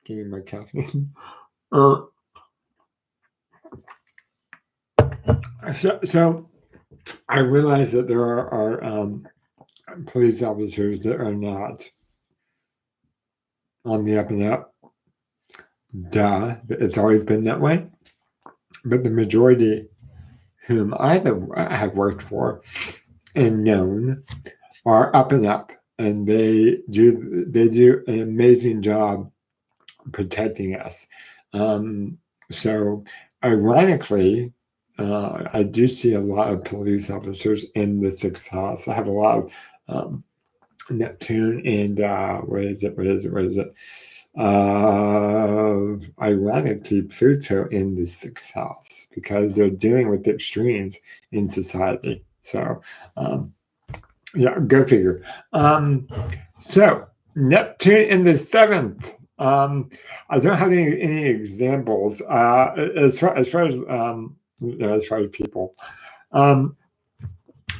getting my caffeine. So I realize that there are police officers that are not on the up and up. Duh, it's always been that way. But the majority whom I have worked for and known are up and up, and they do an amazing job protecting us. So ironically, I do see a lot of police officers in the sixth house. I have a lot of Neptune and what is it? Ironically, Pluto in the sixth house because they're dealing with the extremes in society. So, yeah, go figure. So Neptune in the seventh. I don't have any examples as far as people.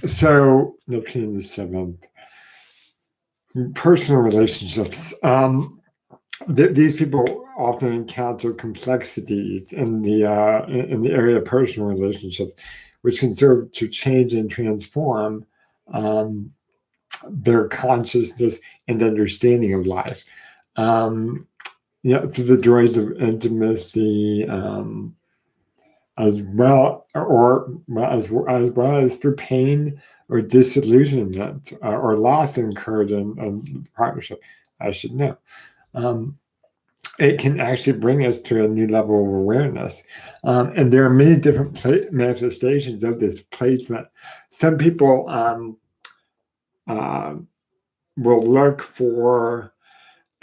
So Neptune in the seventh. Personal relationships. These people often encounter complexities in the area of personal relationships, which can serve to change and transform their consciousness and understanding of life. Through the joys of intimacy, as well as through pain, or disillusionment or loss incurred in partnership. I should know. It can actually bring us to a new level of awareness. And there are many different manifestations of this placement. Some people will look for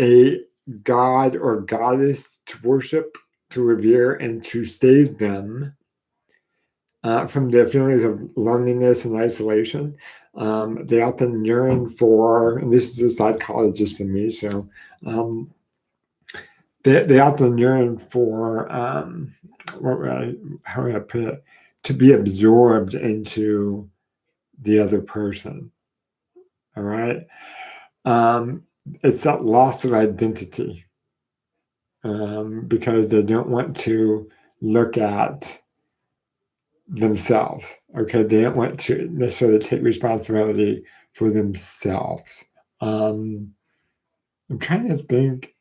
a god or goddess to worship, to revere, and to save them from their feelings of loneliness and isolation. They often yearn for, and this is a psychologist in me, so they often yearn for, how would I put it, to be absorbed into the other person. All right. It's that loss of identity because they don't want to look at themselves. Okay. They don't want to necessarily take responsibility for themselves. I'm trying to think.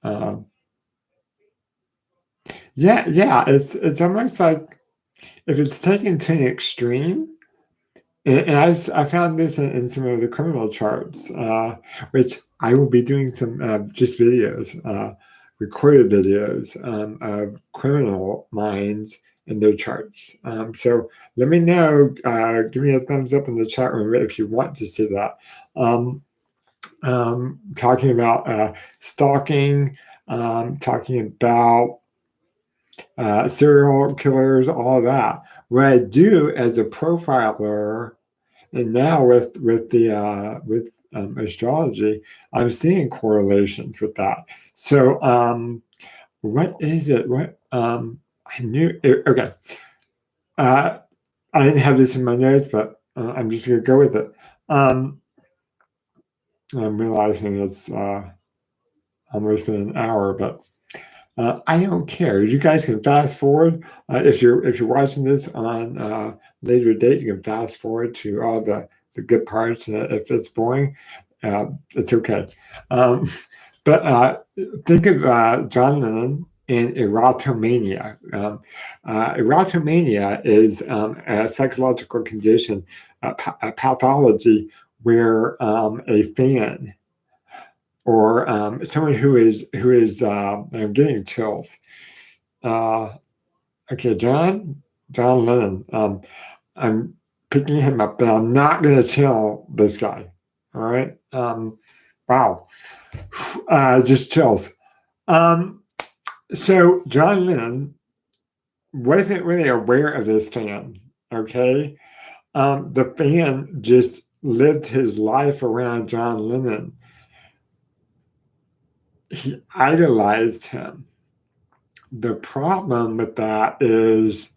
Yeah. It's almost like if it's taken to an extreme, and I found this in some of the criminal charts, which I will be doing some just videos, recorded videos of criminal minds and their charts. So let me know, give me a thumbs up in the chat room if you want to see that. Talking about stalking, talking about serial killers, all that. What I do as a profiler, and now with astrology, I'm seeing correlations with that. So what is it? What I knew? Okay, I didn't have this in my notes, but I'm just gonna go with it. I'm realizing it's almost been an hour, but I don't care. You guys can fast forward if you're watching this on later date. You can fast forward to all the good parts. If it's boring, it's okay. But think of John Lennon and erotomania. Erotomania is a psychological condition, a pathology where a fan or someone who is I'm getting chills. Okay, John Lennon. I'm picking him up, but I'm not going to chill this guy. All right. Wow. Just chills. So John Lennon wasn't really aware of this fan. Okay. The fan just lived his life around John Lennon. He idolized him. The problem with that is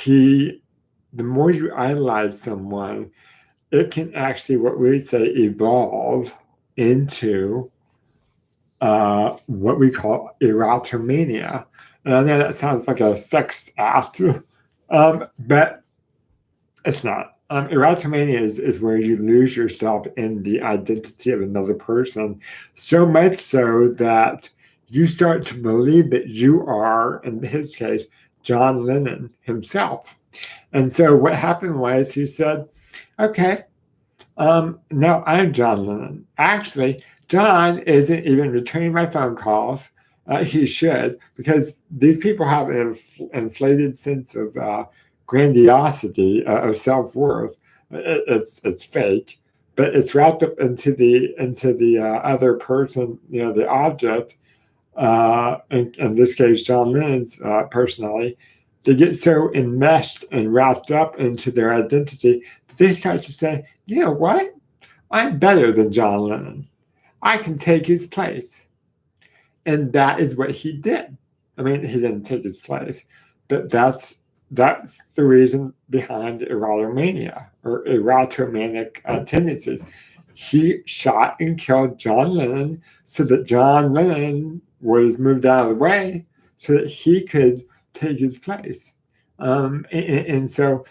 the more you idolize someone, it can actually, what we say, evolve into what we call erotomania. And I know that sounds like a sex act, but it's not. Erotomania is where you lose yourself in the identity of another person, so much so that you start to believe that you are, in his case, John Lennon himself. And so what happened was he said, okay, no, I'm John Lennon. Actually, John isn't even returning my phone calls. He should, because these people have an inflated sense of grandiosity, of self-worth. It's fake, but it's wrapped up into the other person, the object. In this case, John Lennon's personality, to get so enmeshed and wrapped up into their identity that they start to say, you know what? I'm better than John Lennon. I can take his place. And that is what he did. I mean, he didn't take his place, but that's the reason behind erotomania or erotomanic tendencies. He shot and killed John Lennon so that John Lennon was moved out of the way so that he could take his place. And so,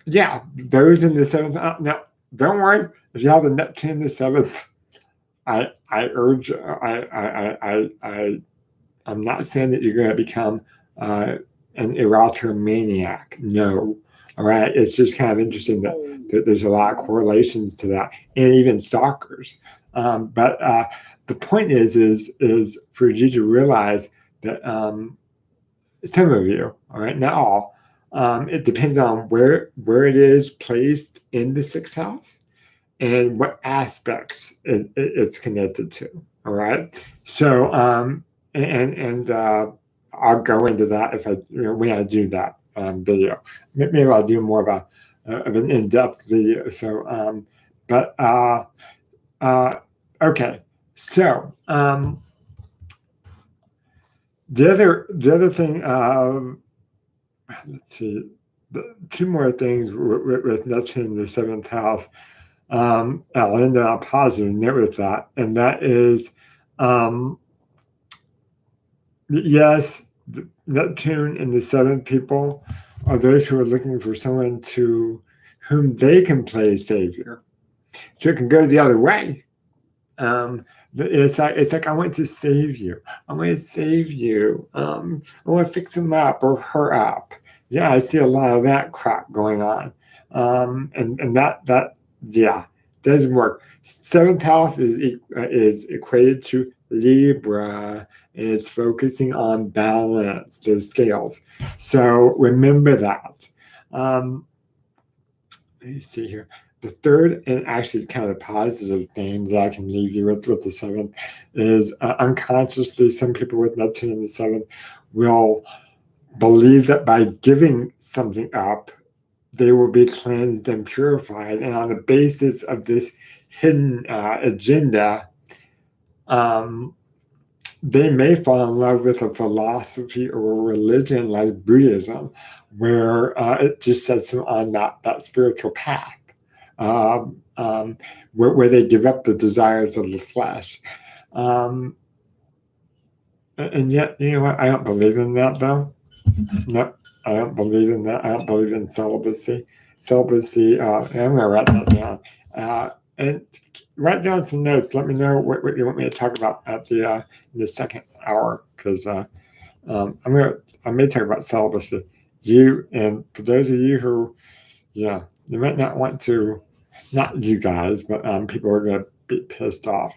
yeah, those in the seventh. Now, don't worry if you have a Neptune in the seventh. I urge. I'm not saying that you're going to become an erotomaniac. No, All right, it's just kind of interesting that there's a lot of correlations to that, and even stalkers. But the point is for you to realize that some of you, all right, not all, it depends on where it is placed in the sixth house and what aspects it's connected to. All right, so and I'll go into that if when I do that video. Maybe I'll do more of an in-depth video. So, but okay. So the other thing. Let's see. Two more things with Neptune in the seventh house. I'll end on a positive note with that, and that is, yes, Neptune and the seventh people are those who are looking for someone to whom they can play savior. So it can go the other way. It's like I want to save you. I want to save you. I want to fix him up or her up. Yeah, I see a lot of that crap going on, and that yeah doesn't work. Seventh house is equated to Libra, and it's focusing on balance, those scales. So remember that. Let me see here. The third, and actually kind of positive thing that I can leave you with the seventh, is unconsciously, some people with Neptune in the seventh will believe that by giving something up, they will be cleansed and purified. And on the basis of this hidden agenda, they may fall in love with a philosophy or a religion like Buddhism, where it just sets them on that spiritual path, where they give up the desires of the flesh. And yet, you know what? I don't believe in that, though. No, I don't believe in that. I don't believe in celibacy. Celibacy, I'm going to write that down. And write down some notes. Let me know what you want me to talk about at in the second hour, because I may talk about celibacy. And for those of you who, you might not want to, not you guys, but people are going to be pissed off.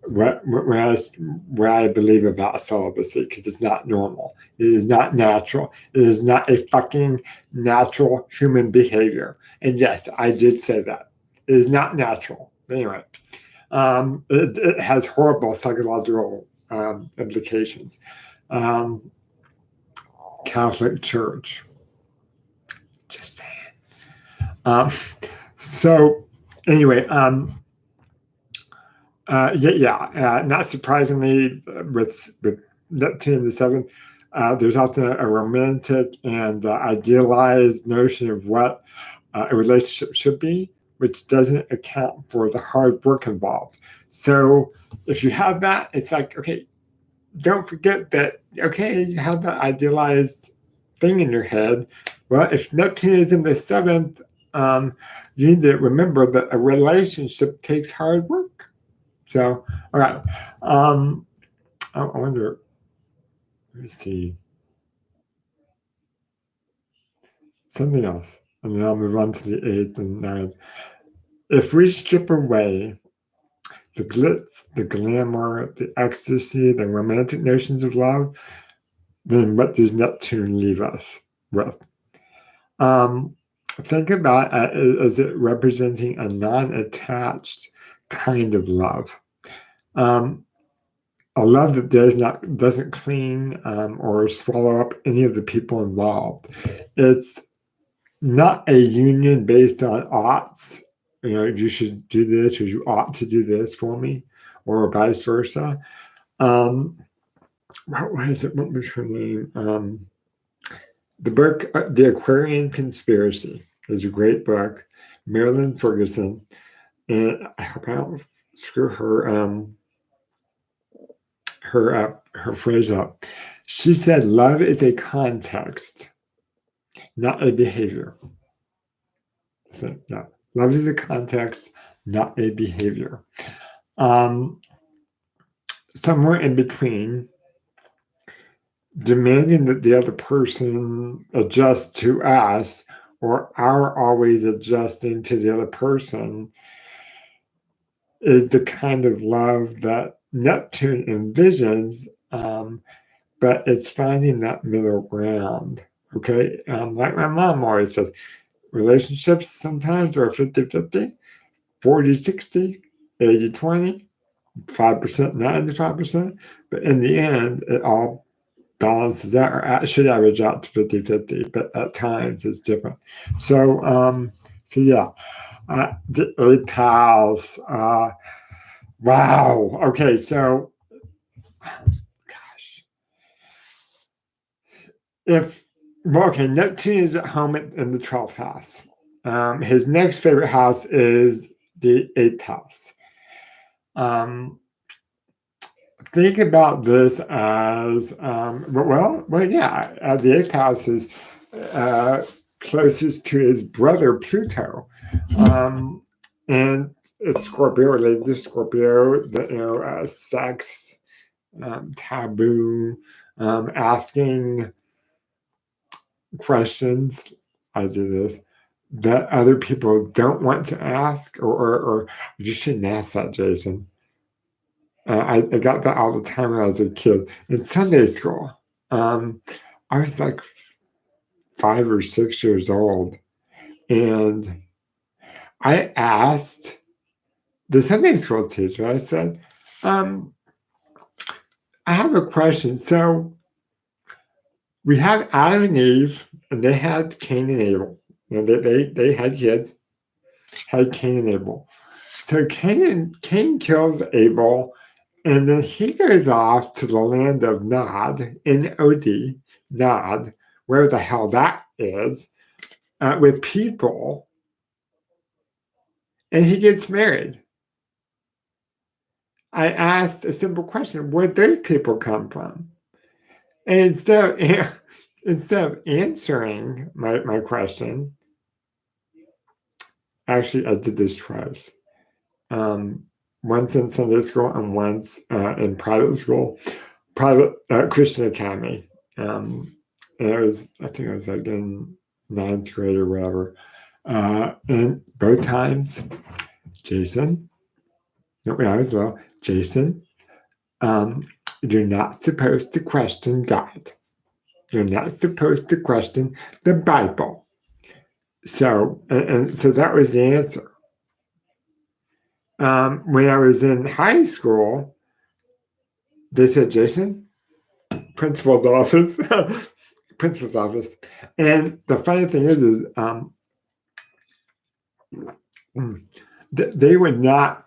What I believe about celibacy, because it's not normal. It is not natural. It is not a fucking natural human behavior. And yes, I did say that. It is not natural. Anyway, it has horrible psychological implications. Catholic Church. Just saying. So anyway, not surprisingly, with Neptune in the seventh, there's often a romantic and idealized notion of what a relationship should be, which doesn't account for the hard work involved. So if you have that, it's like, okay, don't forget that, okay, you have that idealized thing in your head. Well, if Neptune is in the seventh, you need to remember that a relationship takes hard work. So, all right. I wonder, let me see. Something else. And then I'll move on to the eighth and ninth. If we strip away the glitz, the glamour, the ecstasy, the romantic notions of love, then what does Neptune leave us with? Think about it as it representing a non-attached kind of love. A love that doesn't cling or swallow up any of the people involved. It's not a union based on oughts. You should do this, or you ought to do this for me, or vice versa. What is it? What was her name? The book, The Aquarian Conspiracy, is a great book. Marilyn Ferguson, and I hope I don't screw her phrase up. She said, "Love is a context, not a behavior." So, yeah, love is a context, not a behavior. Somewhere in between, demanding that the other person adjust to us, or are always adjusting to the other person is the kind of love that Neptune envisions, but it's finding that middle ground. Okay. Like my mom always says, relationships sometimes are 50-50, 40-60, 80-20, 5%, 95%. But in the end, it all balances out, or should average out to 50-50, but at times it's different. So, yeah, the eighth house. Wow. Okay, so gosh, Neptune is at home in the 12th house. His next favorite house is the 8th house. Think about this as the 8th house is closest to his brother Pluto, and it's Scorpio related to Scorpio. Sex, taboo, asking questions. I do this that other people don't want to ask, or you shouldn't ask that, Jason. I got that all the time when I was a kid. In Sunday school, I was like 5 or 6 years old, and I asked the Sunday school teacher, I said, I have a question. So we have Adam and Eve, and they had Cain and Abel. They had kids, had Cain and Abel. So Cain kills Abel, and then he goes off to the land of Nod, N-O-D, Nod, wherever the hell that is, with people, and he gets married. I asked a simple question: where'd those people come from? And instead of answering my question, actually, I did this twice. Once in Sunday school and once in private school, private Christian Academy. And I think it was like in 9th grade or whatever. And both times, Jason, when I was little, Jason, you're not supposed to question God. You're not supposed to question the Bible. So, and so that was the answer. When I was in high school, they said, Jason, principal's office, principal's office. And the funny thing is they would not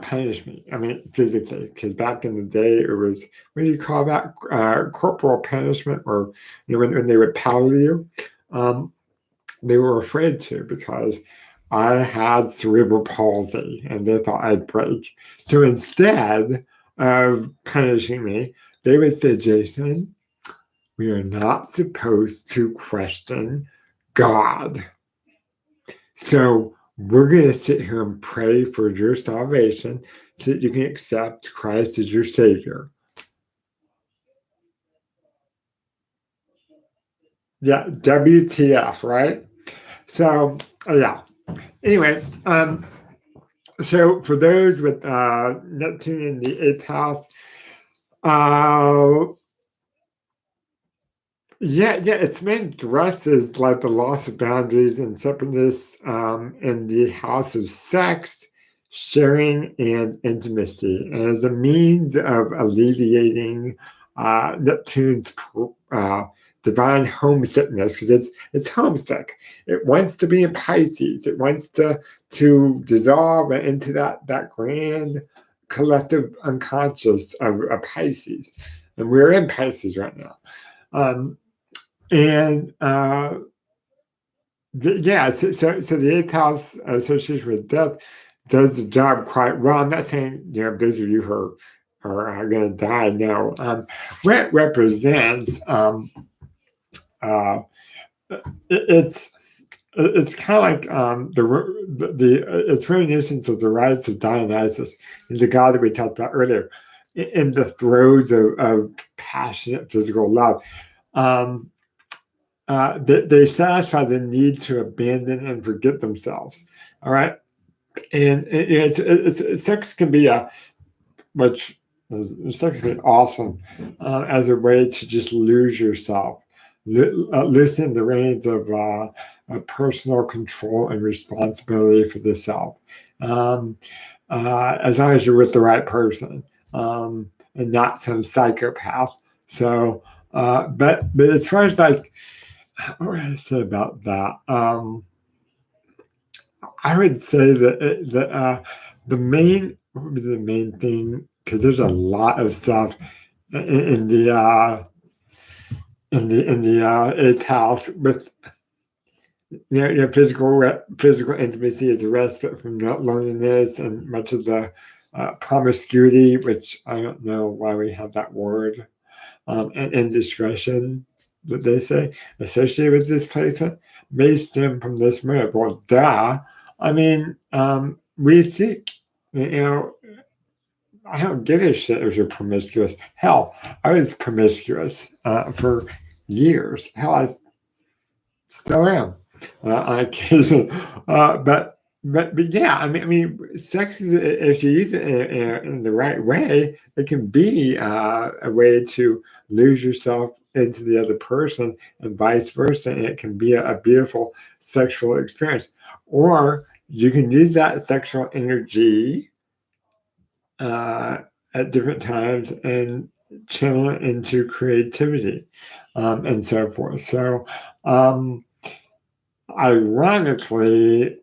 punish me. I mean, physically, because back in the day, it was, what do you call that? Corporal punishment, or when they would powder you. They were afraid to, because I had cerebral palsy and they thought I'd break. So instead of punishing me, they would say, Jason, we are not supposed to question God. So we're going to sit here and pray for your salvation so that you can accept Christ as your Savior. Yeah, WTF, right? So, yeah. Anyway, so for those with Neptune in the 8th house, its main thrust is like the loss of boundaries and separateness in the house of sex, sharing, and intimacy, and as a means of alleviating Neptune's divine homesickness, because it's homesick. It wants to be in Pisces. It wants to dissolve into that grand collective unconscious of Pisces, and we're in Pisces right now. So the 8th house association with death does the job quite well. I'm not saying those of you who are going to die. No, what represents it's kind of like it's reminiscence of the rites of Dionysus, the god that we talked about earlier, in the throes of passionate physical love. they satisfy the need to abandon and forget themselves. All right, and sex can be which sex can be awesome as a way to just lose yourself, loosen the reins of personal control and responsibility for the self. Um, as long as you're with the right person and not some psychopath. So, but as far as like, what would I say about that? I would say that the main, what would be the main thing? Because there's a lot of stuff in the eighth house with physical intimacy is a respite from loneliness and much of the promiscuity, which I don't know why we have that word, and indiscretion that they say associated with this placement may stem from this motive. Well, duh. I mean, we seek, you know, I don't give a shit if you're promiscuous. Hell, I was promiscuous for years. Hell, I still am on occasion. But yeah, I mean, sex is if you use it in the right way, it can be a way to lose yourself into the other person, and vice versa. And it can be a beautiful sexual experience, or you can use that sexual energy uh, at different times and channel it into creativity and so forth. So. Ironically,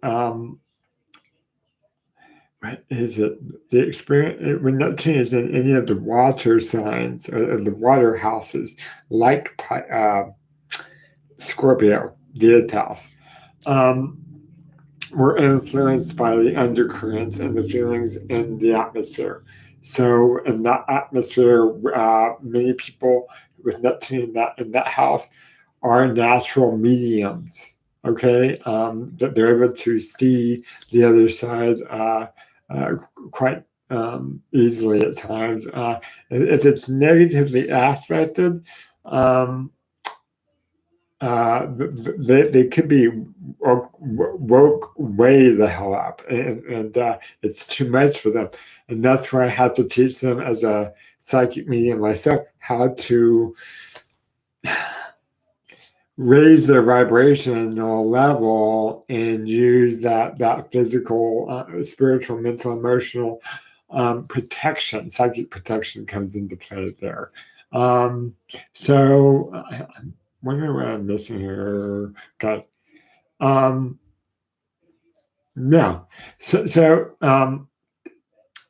what is it? The experience when Neptune is in any of the water signs or the water houses, like Scorpio, the eighth house, um, we're influenced by the undercurrents and the feelings in the atmosphere. So, in that atmosphere, many people with Neptune in that house are natural mediums. Okay, that they're able to see the other side uh, quite easily at times. If it's negatively aspected, um, they could be woke way the hell up, and it's too much for them. And that's where I have to teach them as a psychic medium myself how to raise their vibrational level and use that physical, spiritual, mental, emotional protection. Psychic protection comes into play there. Um, so I'm wondering what I'm missing here. Okay. Um, yeah. So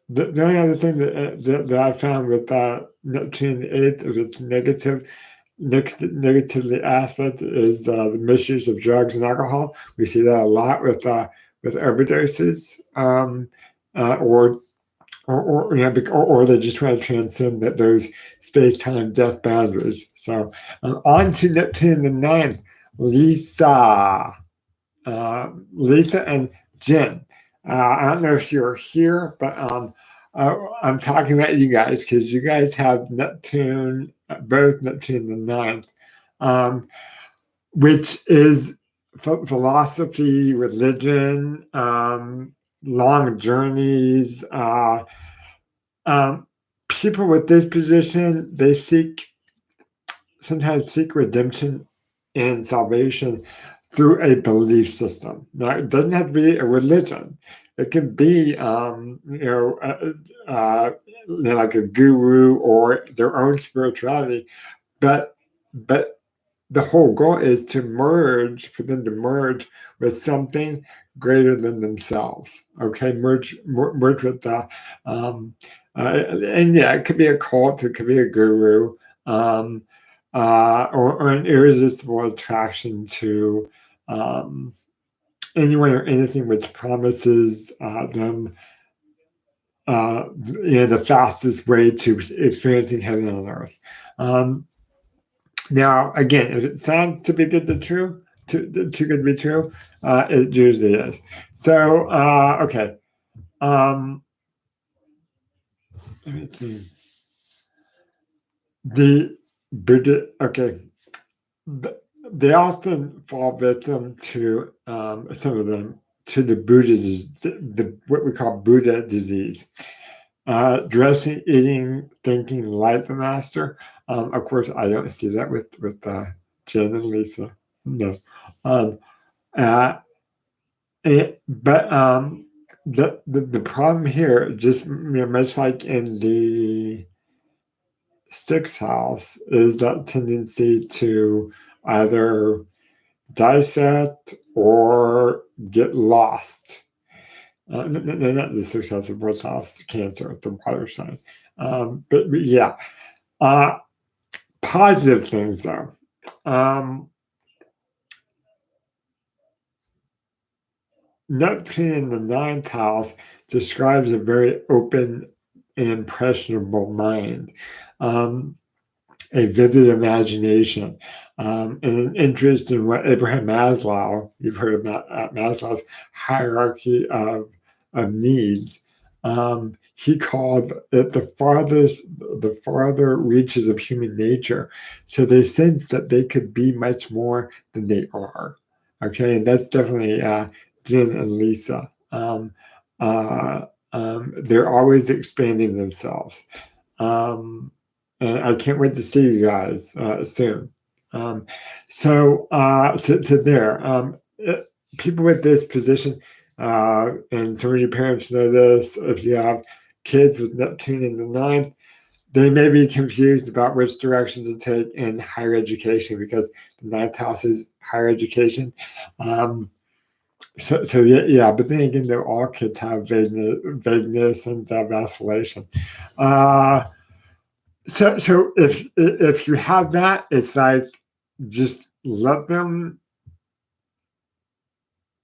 the only other thing that I found with Neptune 8 of its negatively aspect is the misuse of drugs and alcohol. We see that a lot with overdoses, or or they just want to transcend those space-time death boundaries. So on to Neptune the ninth, Lisa, Lisa and Jen. I don't know if you're here, but I'm talking about you guys because you guys have Neptune, both Neptune the ninth, um, which is philosophy, religion, long journeys. Um, People with this position, they sometimes seek redemption and salvation through a belief system. Now, it doesn't have to be a religion. It can be, like a guru or their own spirituality. But the whole goal is to merge, for them to merge with something greater than themselves. Okay, merge with the, and yeah, it could be a cult, it could be a guru, um, or an irresistible attraction to um, anyone or anything which promises them the fastest way to experiencing heaven on earth. Um, Now, again, if it sounds too good to true, too good to be true, it usually is. So, okay. Um, Let me see. The okay. they often fall victim to some of them to the Buddha, what we call Buddha disease. Dressing, eating, thinking like the master. Of course, I don't see that with Jen and Lisa. No. Um, uh, but the problem here, just much like in the sixth house, is that tendency to either dissect or get lost. Not the sixth house, the fourth house, Cancer, the water sign. But yeah, positive things though. Neptune in the ninth house describes a very open and impressionable mind, a vivid imagination, and an interest in what Abraham Maslow, you've heard about Maslow's hierarchy of needs. He called it the farther reaches of human nature. So they sensed that they could be much more than they are. Okay, and that's definitely Jen and Lisa. They're always expanding themselves. And I can't wait to see you guys soon. So there, people with this position, and some of your parents know this, if you have kids with Neptune in the ninth, they may be confused about which direction to take in higher education because the ninth house is higher education. So yeah, but then again, though, all kids have vagueness and vacillation. So if you have that, it's like just let them.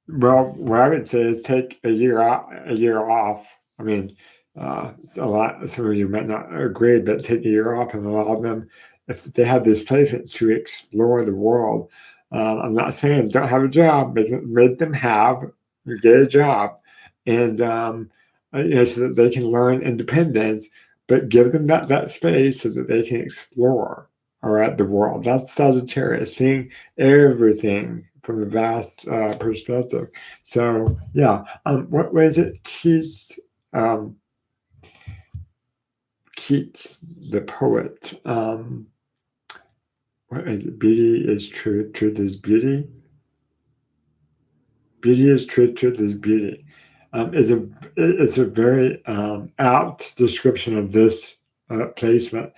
Well, what I would say is take a year off. I mean, a lot. Some of you might not agree, but take a year off and allow them, if they have this placement, to explore the world. I'm not saying don't have a job. Make them get a job, and so that they can learn independence. But give them that space so that they can explore. All right, the world. That's Sagittarius, seeing everything from a vast perspective. So yeah, what was it? Keats, the poet. What is it? Beauty is truth. Truth is beauty. Beauty is truth. Truth is beauty. It's a very apt description of this placement.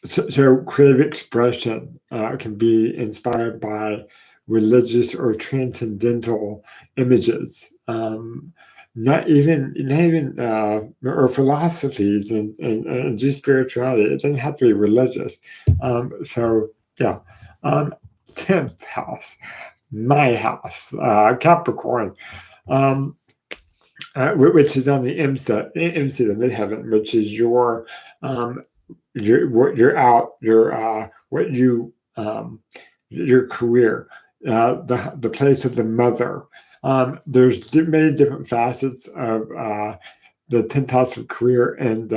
So creative expression can be inspired by religious or transcendental images, not even or philosophies and just spirituality. It doesn't have to be religious. So yeah, 10th house, my house, Capricorn. Which is on the IMSA, the midheaven, which is your your career, the place of the mother. There's many different facets of the 10th house of career and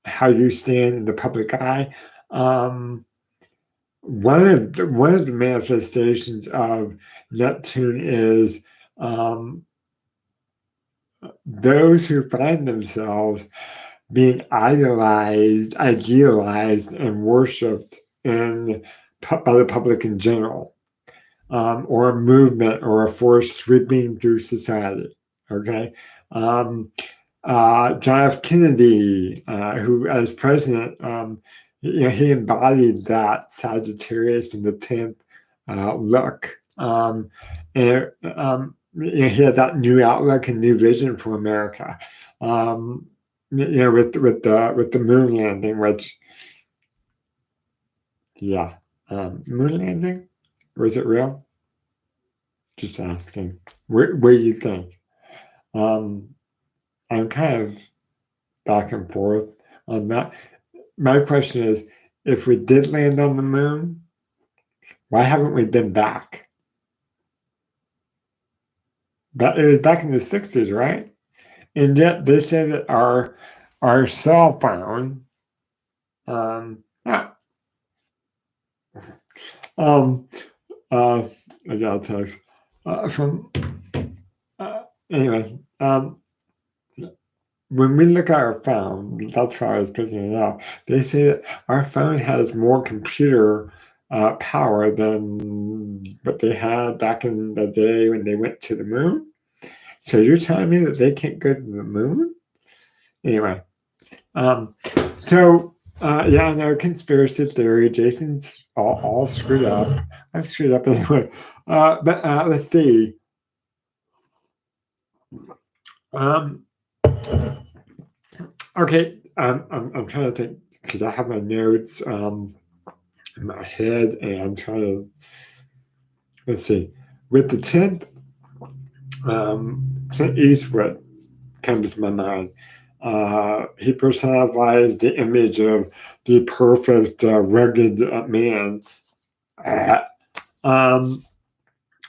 how you stand in the public eye. One of the manifestations of Neptune is those who find themselves being idealized, and worshipped by the public in general, or a movement or a force sweeping through society. Okay. John F. Kennedy, who as president, he embodied that Sagittarius in the 10th look. And he had that new outlook and new vision for America. With the moon landing, which, yeah, moon landing, was it real? Just asking. What do you think? I'm kind of back and forth on that. My question is, if we did land on the moon, why haven't we been back? But it was back in the 60s, right? And yet they say that our cell phone, Um, I got a text from anyway. When we look at our phone, that's why I was picking it up. They say that our phone has more computer power than what they had back in the day when they went to the moon. So you're telling me that they can't go to the moon? Anyway, um, so yeah, I know conspiracy theory. Jason's all screwed up. I'm screwed up anyway. But let's see. Um, okay, I'm trying to think because I have my notes in my head, and I'm trying to let's see. With the 10th, Clint Eastwood comes to my mind. He personifies the image of the perfect, rugged man. Uh, um,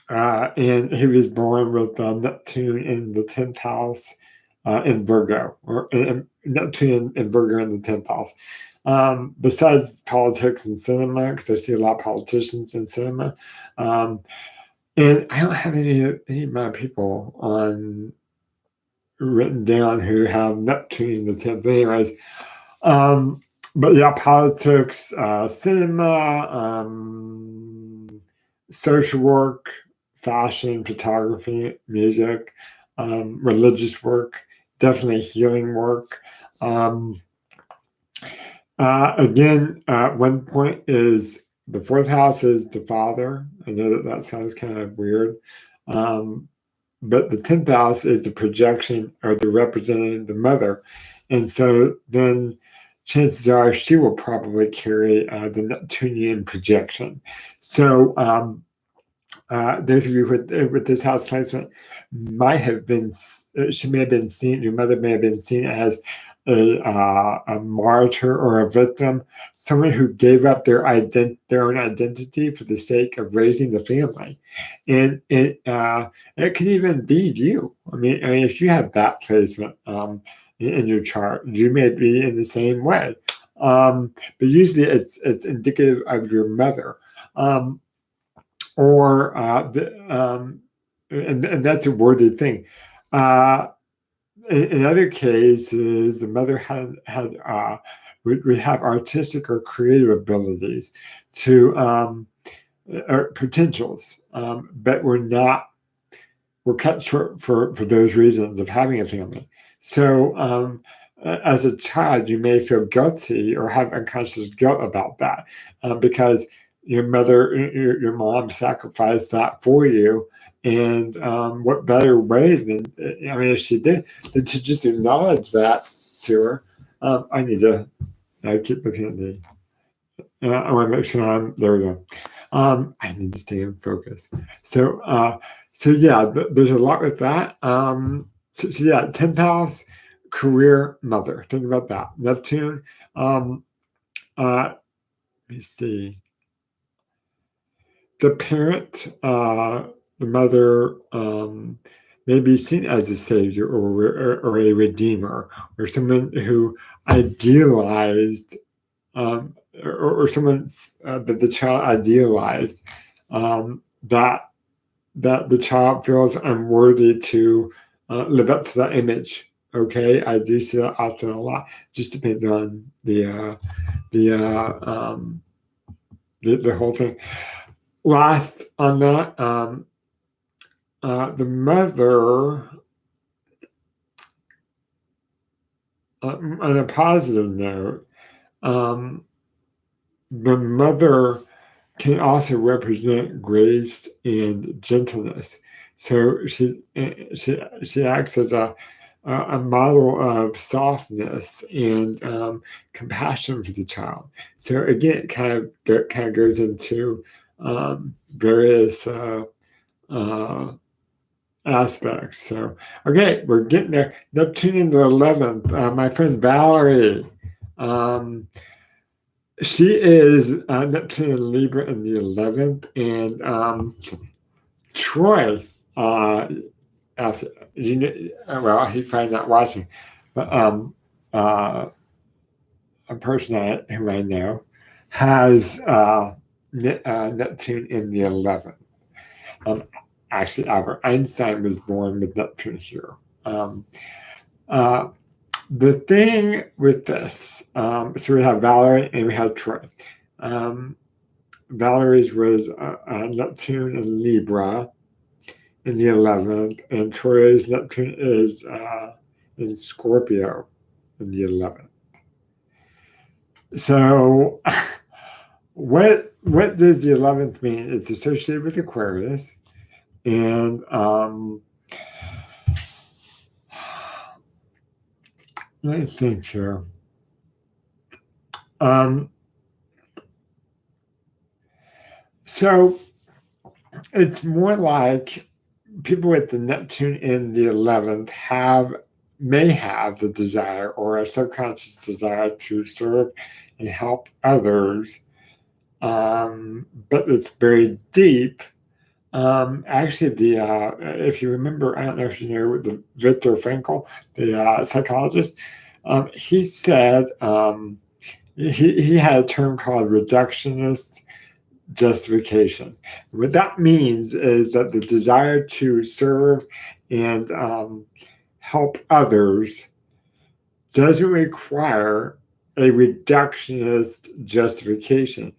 and he was born with Neptune in the 10th house in Virgo, or Neptune in Virgo in the 10th house. Besides politics and cinema, because I see a lot of politicians in cinema, and I don't have any of my people on written down who have Neptune in the 10th. Anyways, but yeah, politics, cinema, social work, fashion, photography, music, religious work, definitely healing work. Again, one point is the fourth house is the father. I know that sounds kind of weird. But the 10th house is the projection or the representing the mother. And so then chances are she will probably carry the Neptunian projection. So those of you with this house placement might have been, she may have been seen, your mother may have been seen as a martyr or a victim, someone who gave up their own identity for the sake of raising the family, and it can even be you. I mean, if you have that placement in your chart, you may be in the same way, but usually it's indicative of your mother, or and that's a worthy thing. Uh, in other cases, the mother would have artistic or creative abilities to or potentials, but we're cut short for those reasons of having a family. So as a child, you may feel guilty or have unconscious guilt about that because your mother, your mom sacrificed that for you. And what better way than, I mean, if she did, than to just acknowledge that to her. I keep looking at the, I want to make sure there we go. I need to stay in focus. So yeah, there's a lot with that. So yeah, 10th house, career, mother. Think about that. Neptune. Let me see. The parent, the mother, may be seen as a savior or a redeemer or someone who idealized or someone that the child idealized, that the child feels unworthy to live up to that image. Okay, I do see that often a lot. Just depends on the the whole thing. Last on that, the mother. On a positive note, um, the mother can also represent grace and gentleness. So she acts as a model of softness and compassion for the child. So again, it kind of goes into various aspects. So okay, we're getting there. Neptune in the 11th. My friend Valerie. She is Neptune in Libra in the 11th, and Troy, you know, well, he's probably not watching, but a person who I know has Neptune in the 11th. Actually, Albert Einstein was born with Neptune here. The thing with this, so we have Valerie and we have Troy. Valerie's was Neptune in Libra in the 11th, and Troy's Neptune is in Scorpio in the 11th. So, what does the 11th mean? It's associated with Aquarius, and let me think here. So it's more like people with the Neptune in the 11th may have the desire or a subconscious desire to serve and help others, but it's very deep. Actually, if you remember, I don't know if you know the Viktor Frankl, the psychologist, he said he had a term called reductionist justification. What that means is that the desire to serve and help others doesn't require a reductionist justification,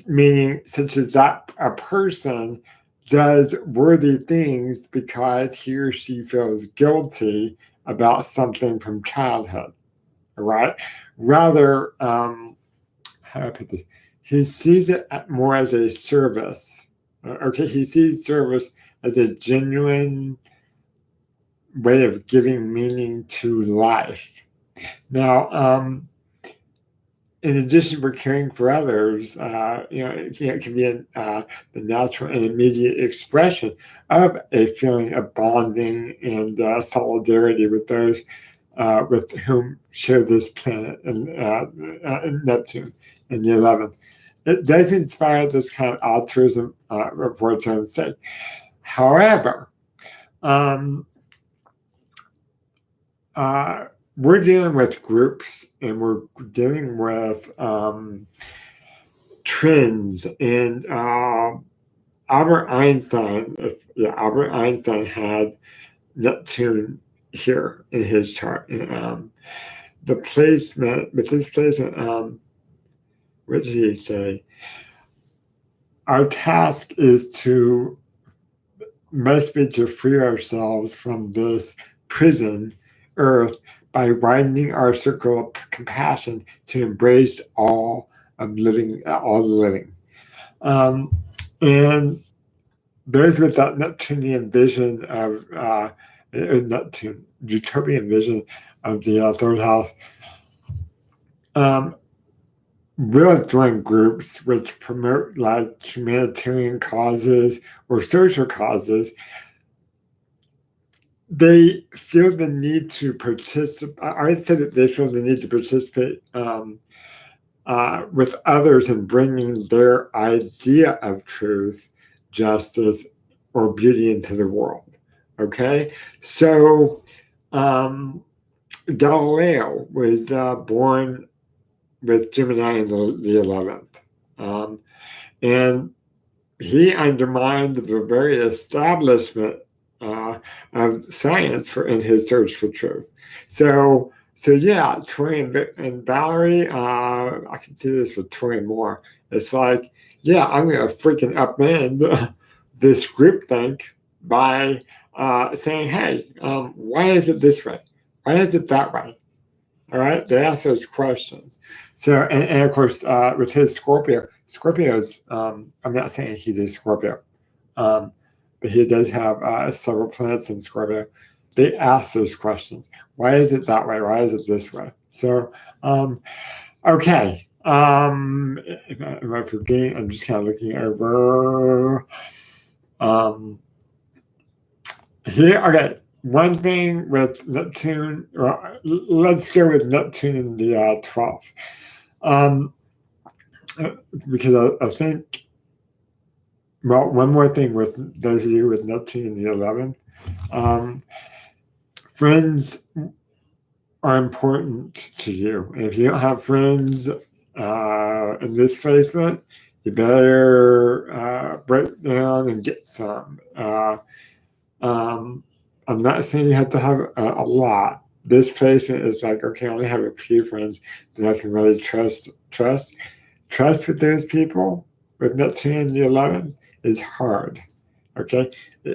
meaning such as that a person does worthy things because he or she feels guilty about something from childhood, right? Rather, how do I put this? He sees it more as a service. Okay, he sees service as a genuine way of giving meaning to life. Now, in addition for caring for others, it can be the natural and immediate expression of a feeling of bonding and solidarity with those with whom share this planet and Neptune in the 11th. It does inspire this kind of altruism for its own sake. However, we're dealing with groups and we're dealing with trends. And Albert Einstein had Neptune here in his chart. And the placement, with this placement, what did he say? Our task must be to free ourselves from this prison, Earth, by widening our circle of compassion to embrace all the living. And those with that Neptunian vision of utopian vision of the third house, will join groups which promote like humanitarian causes or social causes. They feel the need to participate. I'd say that they feel the need to participate with others in bringing their idea of truth, justice, or beauty into the world. Okay, so Galileo was born with Gemini in the 11th. And he undermined the very establishment of science in his search for truth. So yeah, Troy and Valerie, I can see this with Troy more. It's like, yeah, I'm going to freaking upend this groupthink by saying, hey, why is it this way? Why is it that way? All right, they ask those questions. So, and of course, with his Scorpio's, I'm not saying he's a Scorpio, but he does have several planets in Scorpio. They ask those questions. Why is it that way? Why is it this way? So, okay. Am I forgetting? I'm just kind of looking over. Here, okay. One thing with Neptune, let's go with Neptune in the 12th. Because I think, well, one more thing with those of you with Neptune in the 11th. Friends are important to you. And if you don't have friends in this placement, you better break down and get some. I'm not saying you have to have a lot. This placement is like, okay, I only have a few friends that I can really trust with those people. With Neptune in the 11th is hard. Okay,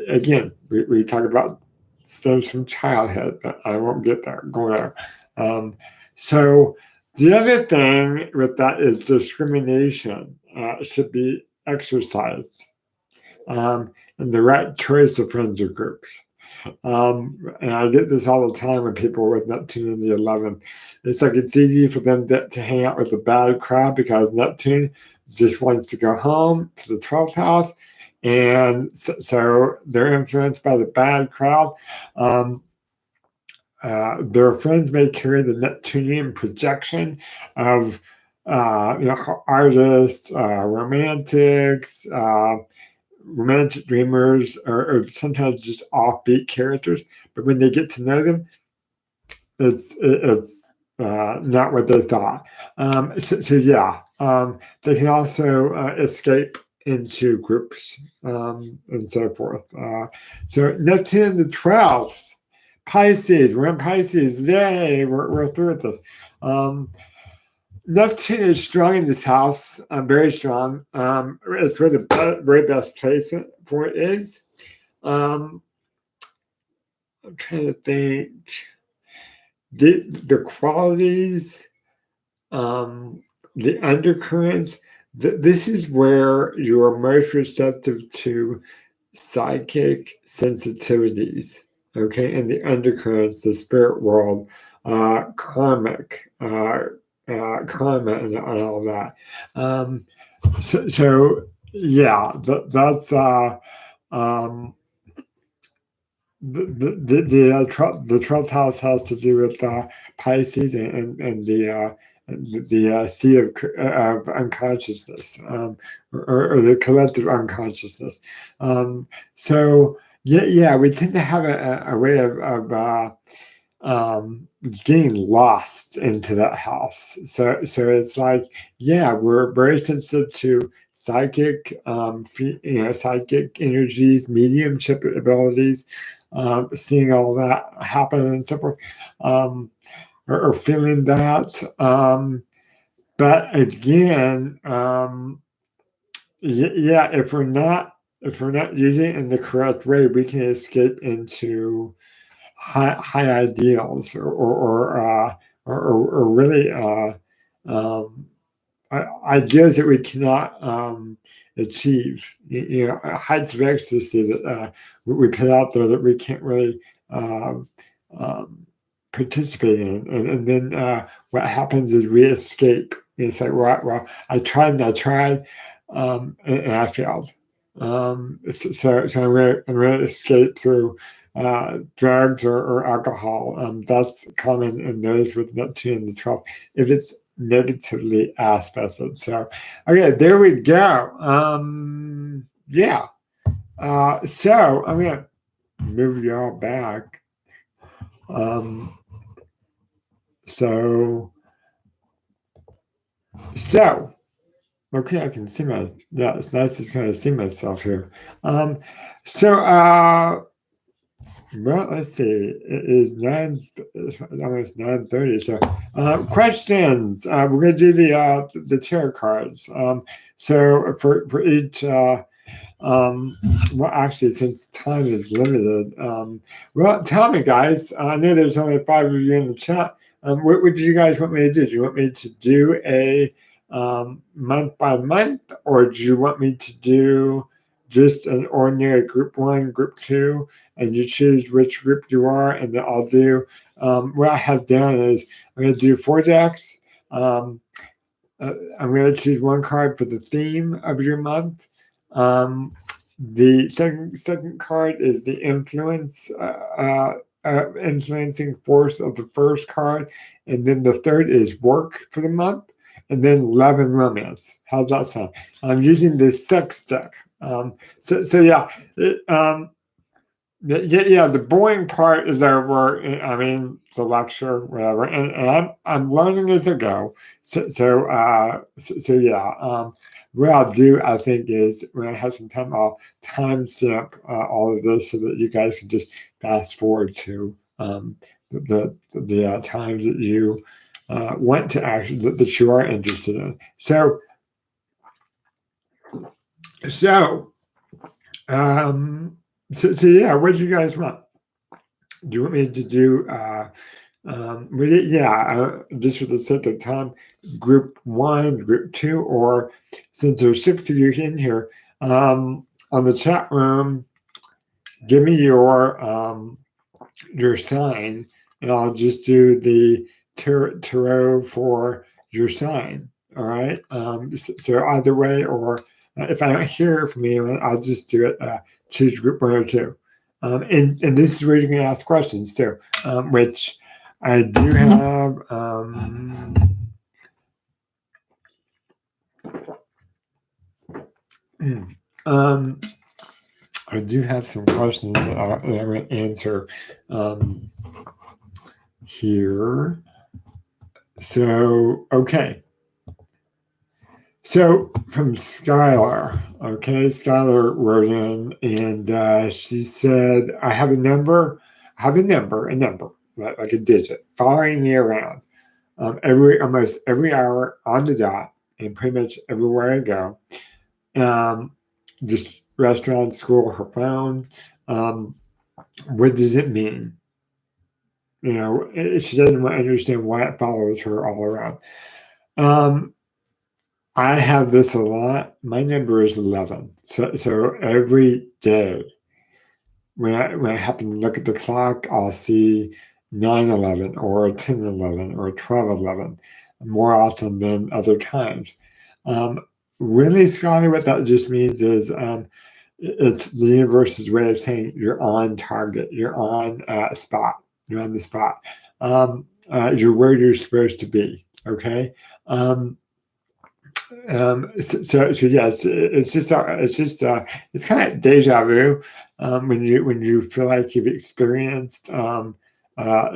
again, we talk about stems from childhood, but I won't get there. Go there. So the other thing with that is discrimination should be exercised, and the right choice of friends or groups. And I get this all the time with people with Neptune in the 11th. It's like it's easy for them to hang out with a bad crowd because Neptune just wants to go home to the 12th house. And so they're influenced by the bad crowd. Their friends may carry the Neptunian projection of artists, romantics, romantic dreamers, or sometimes just offbeat characters. But when they get to know them, it's not what they thought. They can also escape into groups and so forth. So Neptune the 12th, Pisces. We're in Pisces. Yay! We're through with this. Neptune is strong in this house. Very strong. It's where the very best placement for it is. I'm trying to think. The qualities, the undercurrents. This is where you are most receptive to psychic sensitivities. Okay, and the undercurrents, the spirit world, karmic. Karma and all that. Yeah, that's the 12th house has to do with Pisces and the sea of unconsciousness, or the collective unconsciousness. So yeah, we tend to have a way of getting lost into that house. So it's like, yeah, we're very sensitive to psychic, psychic energies, mediumship abilities, seeing all that happen and so forth, or feeling that. But again, if we're not using it in the correct way, we can escape into high ideals or really ideas that we cannot achieve. Heights of ecstasy that we put out there that we can't really participate in, and then what happens is we escape. It's like, well, I tried and I tried, and I failed. So I'm going to escape through drugs or alcohol. That's common in those with Neptune in the 12th if it's negatively aspected. So, okay, there we go. Yeah. So I'm going to move y'all back. So okay, I can see it's nice to kind of see myself here. Well, let's see. It is almost 9:30. So, questions. We're going to do the tarot cards. So for each. Well, actually, since time is limited, well, tell me, guys. I know there's only 5 of you in the chat. What would you guys want me to do? Do you want me to do a month by month, or do you want me to do just an ordinary group 1, group 2, and you choose which group you are, and then I'll do what I have down is I'm going to do 4 decks. I'm going to choose 1 card for the theme of your month. The second card is the influencing force of the first card, and then the third is work for the month, and then love and romance. How's that sound? I'm using the sex deck. Yeah. The boring part is over. I mean, the lecture, whatever, and I'm learning as I go. So yeah. What I'll do, I think, is when I have some time, I'll timestamp all of this so that you guys can just fast forward to the times that you want to actually that you are interested in. So, so yeah, what do you guys want? Do you want me to do? Just for the sake of time, group one, group two, or since there's 6 of you in here, on the chat room, give me your sign, and I'll just do the tarot for your sign. All right. So either way, or if I don't hear from anyone, I'll just do it. Choose group one or two. And this is where you can ask questions too, which I do have. I do have some questions that I'm going to answer here. So, okay. So from Skylar, okay, Skylar wrote in and she said, I have a number, like a digit, following me around almost every hour on the dot, and pretty much everywhere I go. Just restaurant, school, her phone. What does it mean? She doesn't understand why it follows her all around. I have this a lot. My number is 11. So every day when I happen to look at the clock, I'll see 9:11 or 10:11 or 12:11 more often than other times. Really, Scotty, what that just means is it's the universe's way of saying you're on target, you're on spot, you're on the spot, you're where you're supposed to be. Okay. So yes, it's kind of deja vu when you feel like you've experienced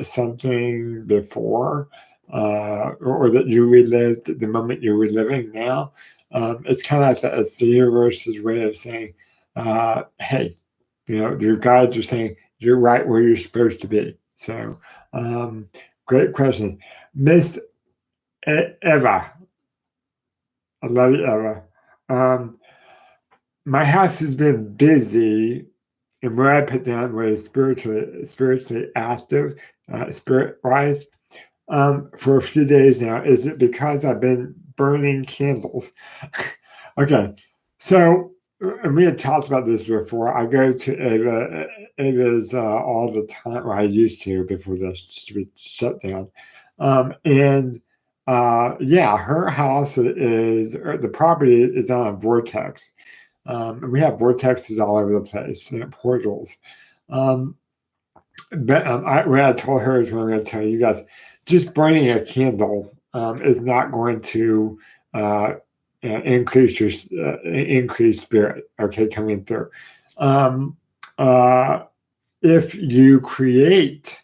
something before, or that you relived the moment you're reliving now. It's kind of like it's the universe's way of saying, "Hey, your guides are saying you're right where you're supposed to be." So, great question, Miss Eva. I love you, Eva. My house has been busy, and what I put down was spiritually active, spirit wise, for a few days now. Is it because I've been burning candles? Okay, so and we had talked about this before. I go to Eva's all the time. Well, I used to before the street shut down, and yeah, her house is, or the property is on a vortex. And we have vortexes all over the place, portals. But what I told her is what I'm going to tell you guys: just burning a candle is not going to increase your increase spirit. Okay, coming through. Um, if you create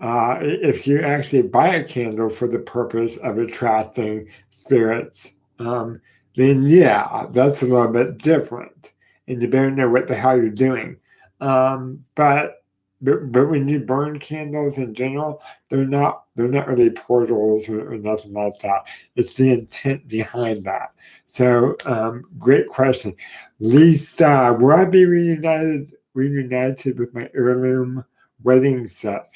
if you actually buy a candle for the purpose of attracting spirits, then yeah, that's a little bit different, and you better know what the hell you're doing. But when you burn candles in general, they're not really portals or nothing like that. It's the intent behind that. So great question, Lisa. Will I be reunited with my heirloom wedding set?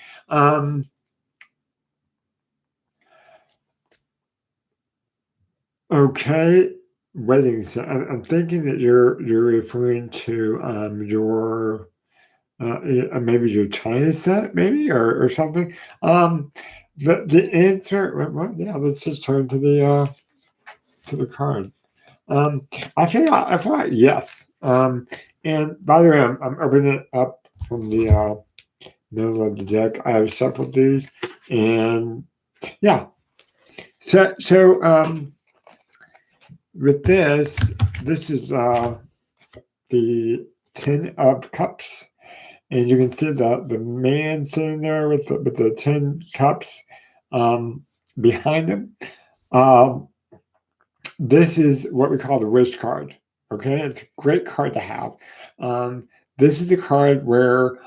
Okay, wedding set. I'm thinking that you're referring to your maybe your China set, maybe or something. The answer. Well, yeah, let's just turn to the card. I feel like yes. And by the way, I'm opening it up from the middle of the deck. I have several of these, and yeah. So with this is the 10 of Cups, and you can see the man sitting there with the 10 cups behind him. Um, this is what we call the wish card. Okay, it's a great card to have. This is a card where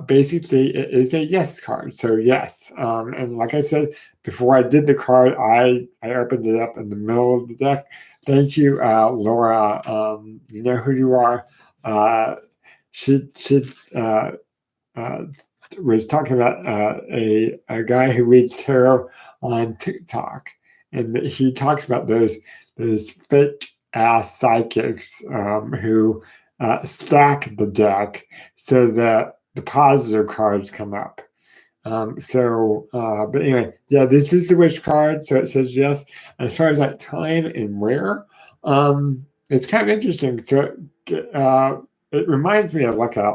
basically it is a yes card. So yes, and like I said before, I did the card. I opened it up in the middle of the deck. Thank you, Laura. You know who you are. She uh, was talking about a guy who reads tarot on TikTok, and he talks about those fake ass psychics who stack the deck so that the positive cards come up. But anyway, yeah, this is the wish card, so it says yes. As far as like time and where, it's kind of interesting. So it reminds me of like a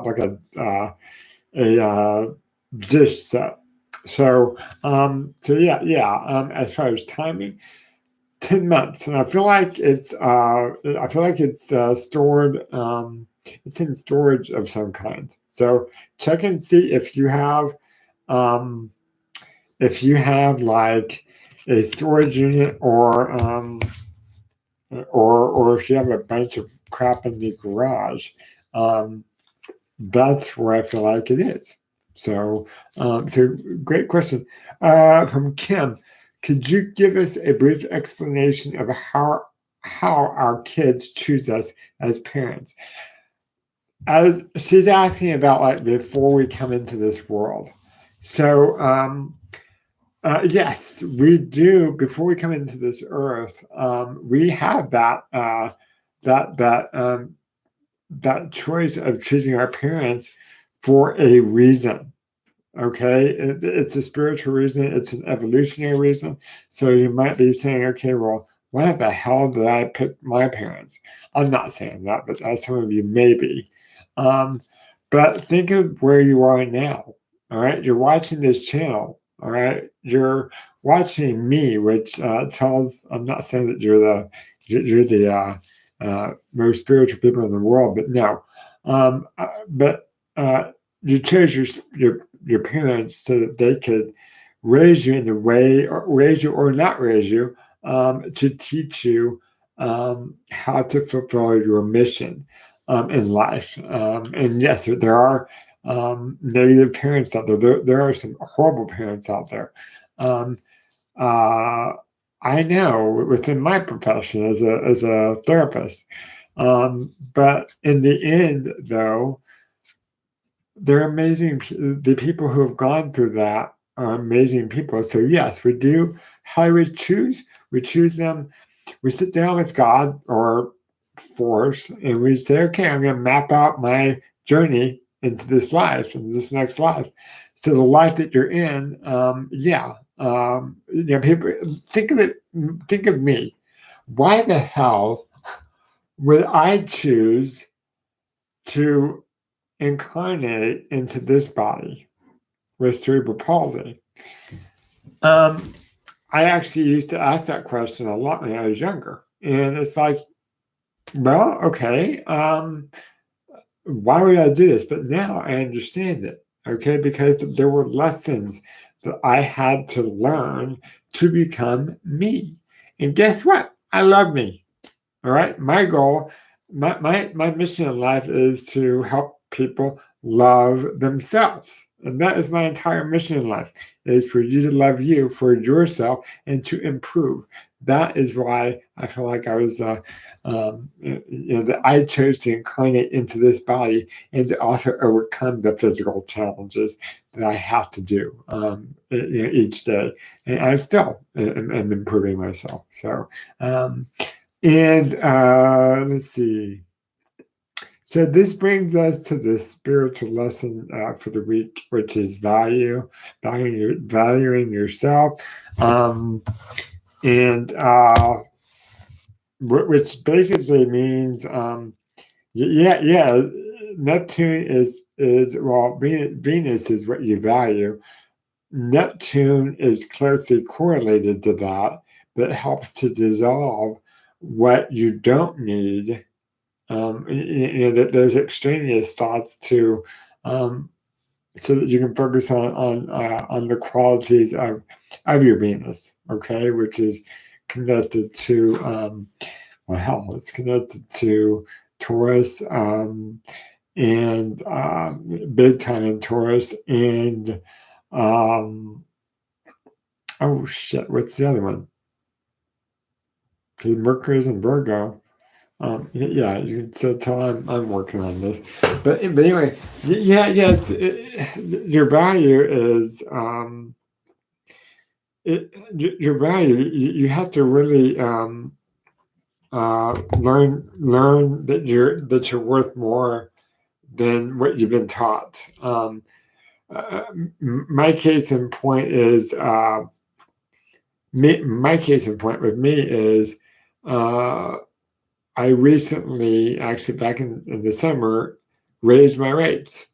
dish set. So as far as timing, 10 months, and I feel like it's stored. It's in storage of some kind. So check and see um, if you have like a storage unit, or if you have a bunch of crap in the garage. That's where I feel like it is. So great question from Kim. Could you give us a brief explanation of how our kids choose us as parents? As she's asking about like before we come into this world. So yes, we do. Before we come into this earth, we have that choice of choosing our parents for a reason. Okay, it's a spiritual reason, it's an evolutionary reason. So you might be saying, okay, well, why the hell did I pick my parents? I'm not saying that, but some of you may be. But think of where you are now. All right, you're watching this channel. All right, you're watching me, which tells. I'm not saying that you're the most spiritual people in the world, but no. But you chose your parents so that they could raise you in the way, or raise you or not raise you, to teach you how to fulfill your mission in life. And yes, there are negative parents out there. There are some horrible parents out there. Um, uh, I know within my profession as a therapist. But in the end, though, they're amazing. The people who have gone through that are amazing people. So yes, we do. How we choose? We choose them. We sit down with God or force, and we say, okay, I'm going to map out my journey into this life and this next life. So the life that you're in, people think of it. Think of me. Why the hell would I choose to incarnate into this body with cerebral palsy? I actually used to ask that question a lot when I was younger. And it's like, well, okay, why would I do this? But now I understand it, okay, because there were lessons that I had to learn to become me. And guess what? I love me. All right. My goal, my mission in life is to help people love themselves. And that is my entire mission in life, is for you to love you for yourself and to improve. That is why I feel like I was, that I chose to incarnate into this body and to also overcome the physical challenges that I have to do each day. And I'm still am improving myself. So, and let's see. So this brings us to the spiritual lesson for the week, which is valuing yourself, and which basically means, Neptune is well, Venus is what you value. Neptune is closely correlated to that, but it helps to dissolve what you don't need. Those extraneous thoughts to so that you can focus on the qualities of your Venus, okay, which is connected to it's connected to Taurus, and big time in Taurus, and oh shit, what's the other one? Because Mercury's in Virgo. Yeah, you can still tell I'm working on this, but anyway, yes, your value is your value. You have to really learn that you're worth more than what you've been taught. My case in point is my case in point with me is. I recently, actually back in the summer, raised my rates.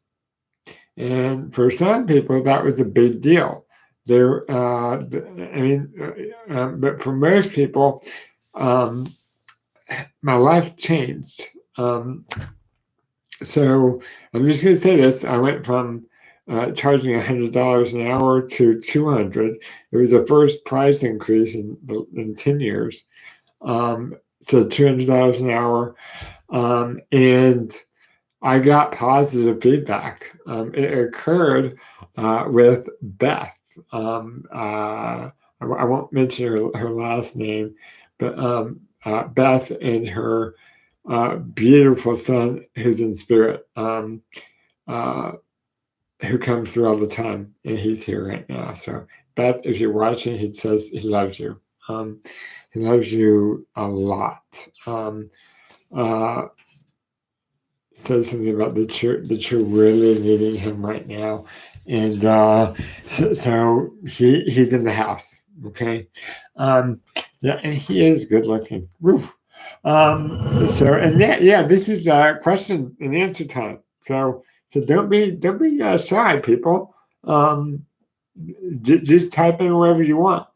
And for some people, that was a big deal. But for most people, my life changed. So I'm just going to say this. I went from charging $100 an hour to $200. It was the first price increase in 10 years. So $200 an hour. And I got positive feedback. It occurred with Beth. I won't mention her last name, but Beth and her beautiful son, who's in spirit, who comes through all the time, and he's here right now. So, Beth, if you're watching, he says he loves you. He loves you a lot. Says something about that you're really needing him right now, and so he's in the house. Okay, yeah, and he is good looking. Woo. This is question and answer time. So don't be shy, people. Just type in wherever you want.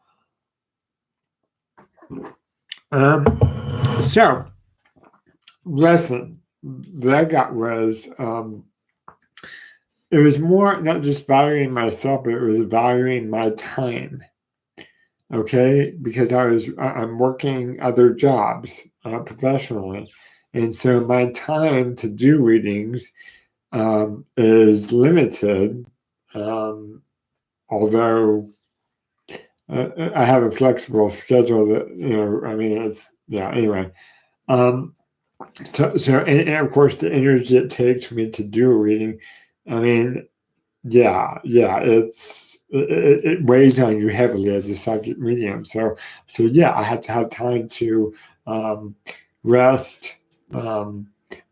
So lesson that I got was it was more not just valuing myself, but it was valuing my time. Okay, because I'm working other jobs professionally, and so my time to do readings is limited. Although I have a flexible schedule that it's anyway. So and of course the energy it takes for me to do a reading, it weighs on you heavily as a psychic medium. So I have to have time to rest,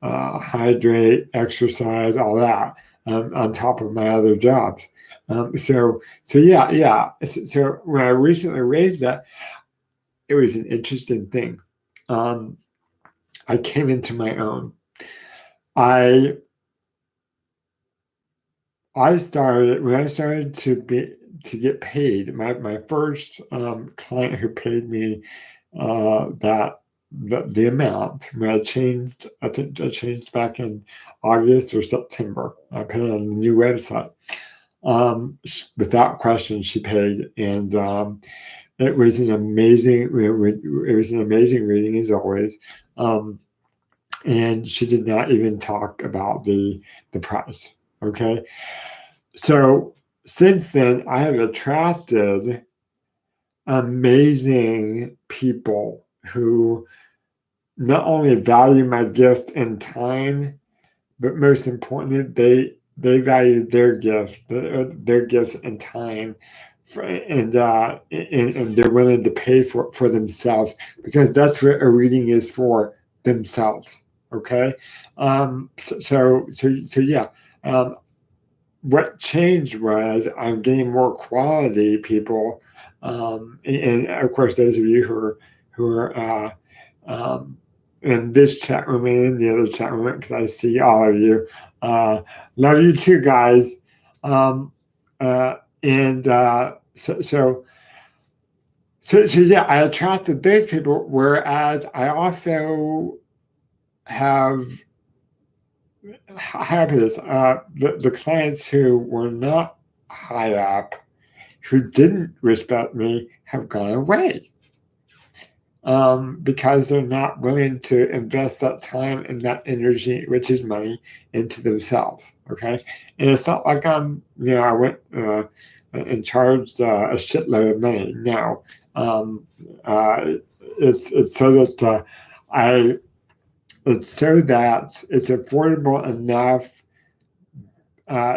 hydrate, exercise, all that on top of my other jobs. So when I recently raised that, it was an interesting thing. I came into my own. I started to get paid. My first client who paid me the amount when I changed. I think I changed back in August or September. I put it on a new website. Without question, she paid, and it was an amazing. It was an amazing reading as always. And she did not even talk about the price. Okay. So since then, I have attracted amazing people who not only value my gift and time, but most importantly, they value their gifts and time, and they're willing to pay for themselves, because that's what a reading is for, themselves. Okay. What changed was I'm getting more quality people, and of course those of you who are in this chat room and in the other chat room, because I see all of you. Love you too, guys. I attracted those people, whereas I also have how about this? The clients who were not high up, who didn't respect me, have gone away. Because they're not willing to invest that time and that energy, which is money, into themselves. Okay, and it's not like I went and charged a shitload of money. No, it's so that it's so that it's affordable enough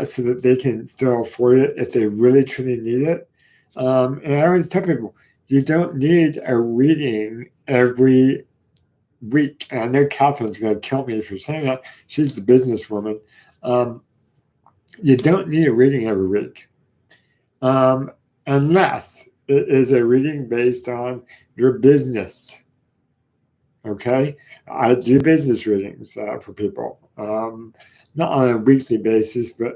so that they can still afford it if they really truly need it. And I always tell people, you don't need a reading every week. And I know Catherine's going to kill me for saying that. She's the businesswoman. You don't need a reading every week unless it is a reading based on your business. Okay, I do business readings for people, not on a weekly basis, but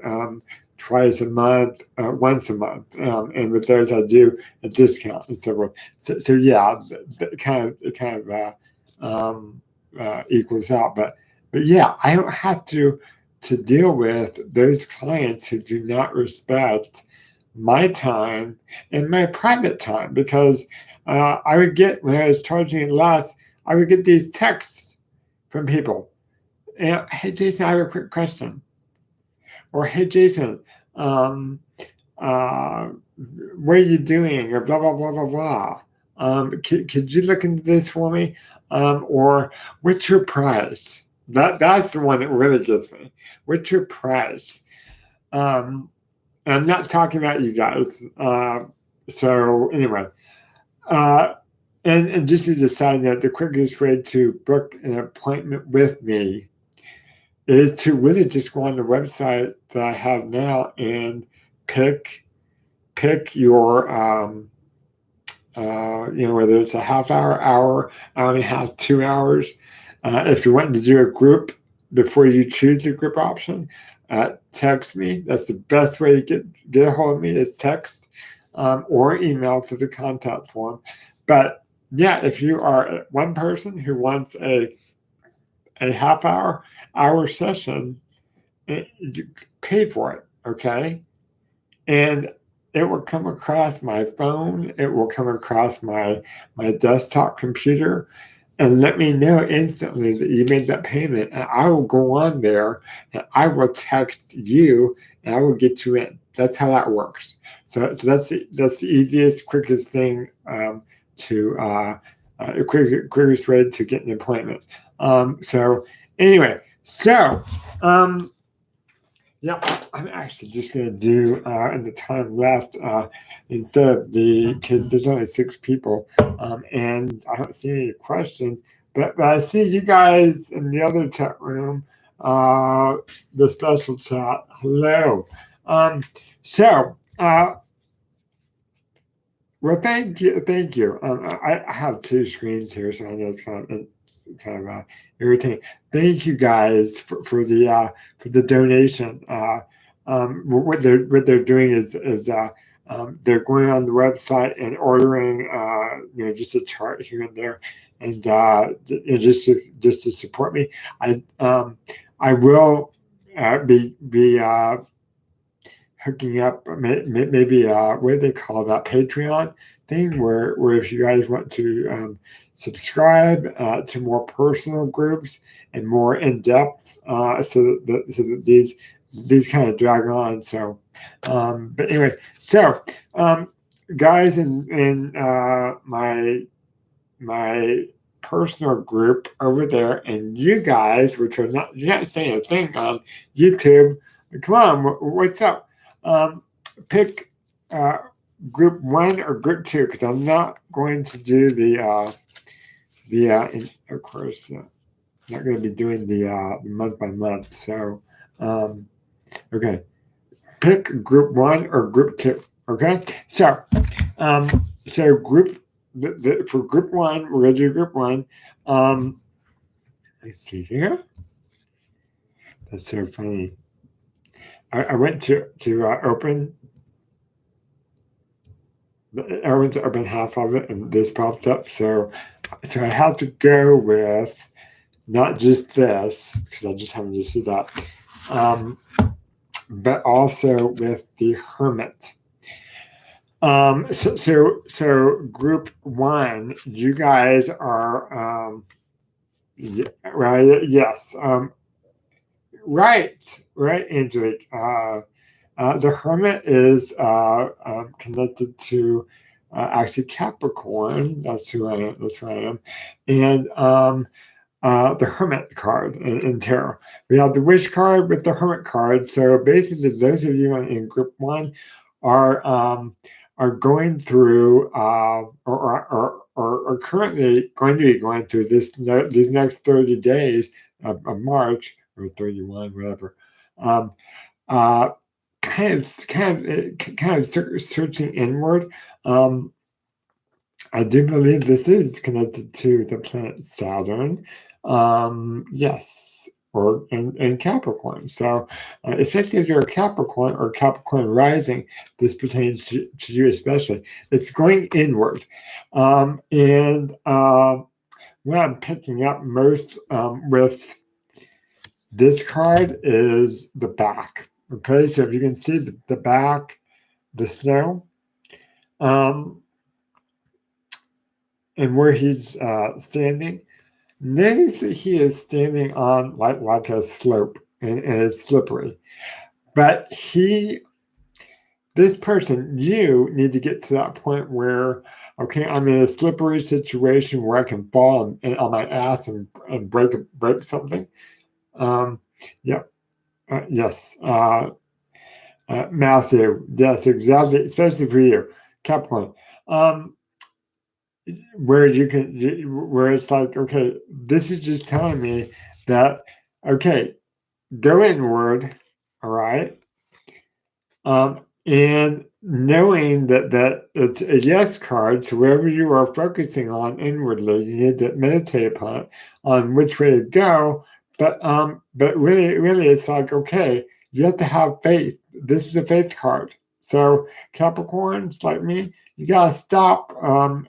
twice a month, once a month, and with those I do a discount and so forth. So yeah, it kind of equals out. But yeah, I don't have to deal with those clients who do not respect my time and my private time, because I would get, when I was charging less, I would get these texts from people. And, hey, Jason, I have a quick question. Or, hey, Jason, what are you doing? Or blah, blah, blah, blah, blah. Could you look into this for me? Or, what's your price? That's the one that really gets me. What's your price? I'm not talking about you guys. So, anyway. And just as a side note, the quickest way to book an appointment with me is to really just go on the website that I have now and pick your whether it's a half hour, hour and a half, 2 hours. If you're wanting to do a group before you choose the group option, text me. That's the best way to get a hold of me, is text or email to the contact form. But yeah, if you are one person who wants a half hour session, you pay for it, okay? And it will come across my phone, it will come across my desktop computer, and let me know instantly that you made that payment, and I will go on there and I will text you and I will get you in. That's how that works. So that's the easiest, quickest thing quickest way to get an appointment. So anyway, yeah, I'm actually just going to do in the time left, instead of because there's only 6 people, and I don't see any questions, but I see you guys in the other chat room, the special chat. Hello. So, well, thank you. I have 2 screens here, so I know it's kind of irritating. Thank you guys for the donation. What they're doing is they're going on the website and ordering just a chart here and there, and just to support me. I will be hooking up maybe what do they call that, Patreon thing, where if you guys want to subscribe to more personal groups and more in depth, so that these kind of drag on. So, but anyway, so guys in my personal group over there, and you guys, which are you're not saying a thing on YouTube. Come on, what's up? Pick group 1 or group 2, because I'm not going to do and of course not going to be doing the month by month. So okay, pick group 1 or group 2. Okay, so group for group 1, we're going to do group 1. Let's see here. That's so funny. I went to open. I went to open half of it, and this popped up. So I have to go with not just this, because I just happened to see that, but also with the Hermit. So group one, you guys are, yes, right, Angelique. The Hermit is connected to actually Capricorn. That's who I am. That's who I am. And the Hermit card in tarot. We have the Wish card with the Hermit card. So basically, those of you in group one are going through or currently going to be going through these next 30 days of March or 31, whatever. Uh, kind of searching inward. I do believe this is connected to the planet Saturn. Yes, or in Capricorn. So, especially if you're a Capricorn or Capricorn rising, this pertains to you especially. It's going inward. And what I'm picking up most with this card is the back. Okay, so if you can see the back, the snow, and where he's standing, notice that he is standing on like a slope, and it's slippery. But this person, you need to get to that point where, okay, I'm in a slippery situation where I can fall on my ass and break something. Yep. Yes. Matthew, yes, exactly, especially for you, Capricorn. Where where it's like, okay, this is just telling me that, okay, go inward, all right, and knowing that it's a yes card, so wherever you are focusing on inwardly, you need to meditate upon it, on which way to go. But really, it's like, okay, you have to have faith. This is a faith card. So Capricorns like me, you gotta stop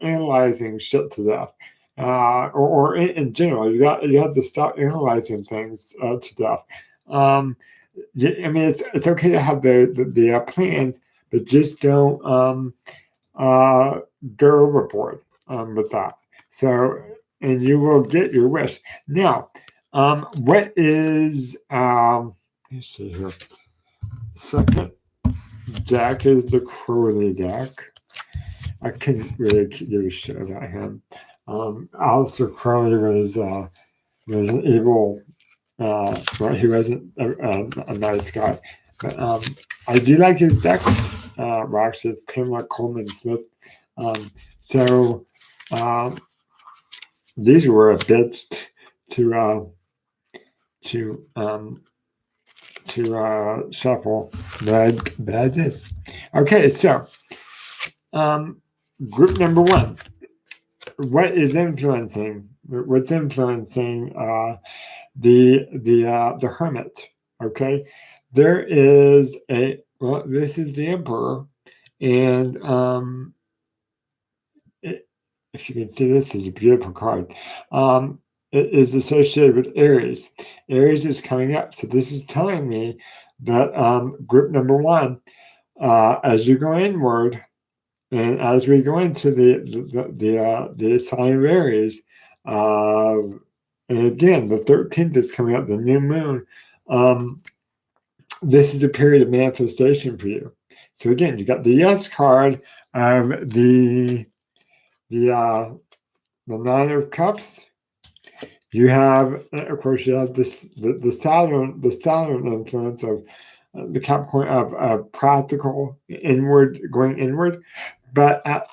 analyzing shit to death. Or in general, you have to stop analyzing things to death. I mean, it's okay to have the plans, but just don't go overboard with that. So, and you will get your wish. Now, what is let's see here. Second deck is the Crowley deck. I couldn't really give a shit about him. Aleister Crowley was an evil. Right, he wasn't a nice guy, but I do like his deck. Rock says Pamela Coleman Smith. So these were a bit to shuffle, but I did. Okay, so group number one. What is influencing? What's influencing the Hermit? Okay, there is this is the Emperor, and if you can see, this is a beautiful card. It is associated with Aries. Aries is coming up, so this is telling me that group number one, as you go inward, and as we go into the sign of Aries, and again, the 13th is coming up, the new moon. This is a period of manifestation for you. So again, you got the yes card, the Nine of Cups. You have, of course, you have the Saturn influence of the Capricorn of practical inward, going inward. But at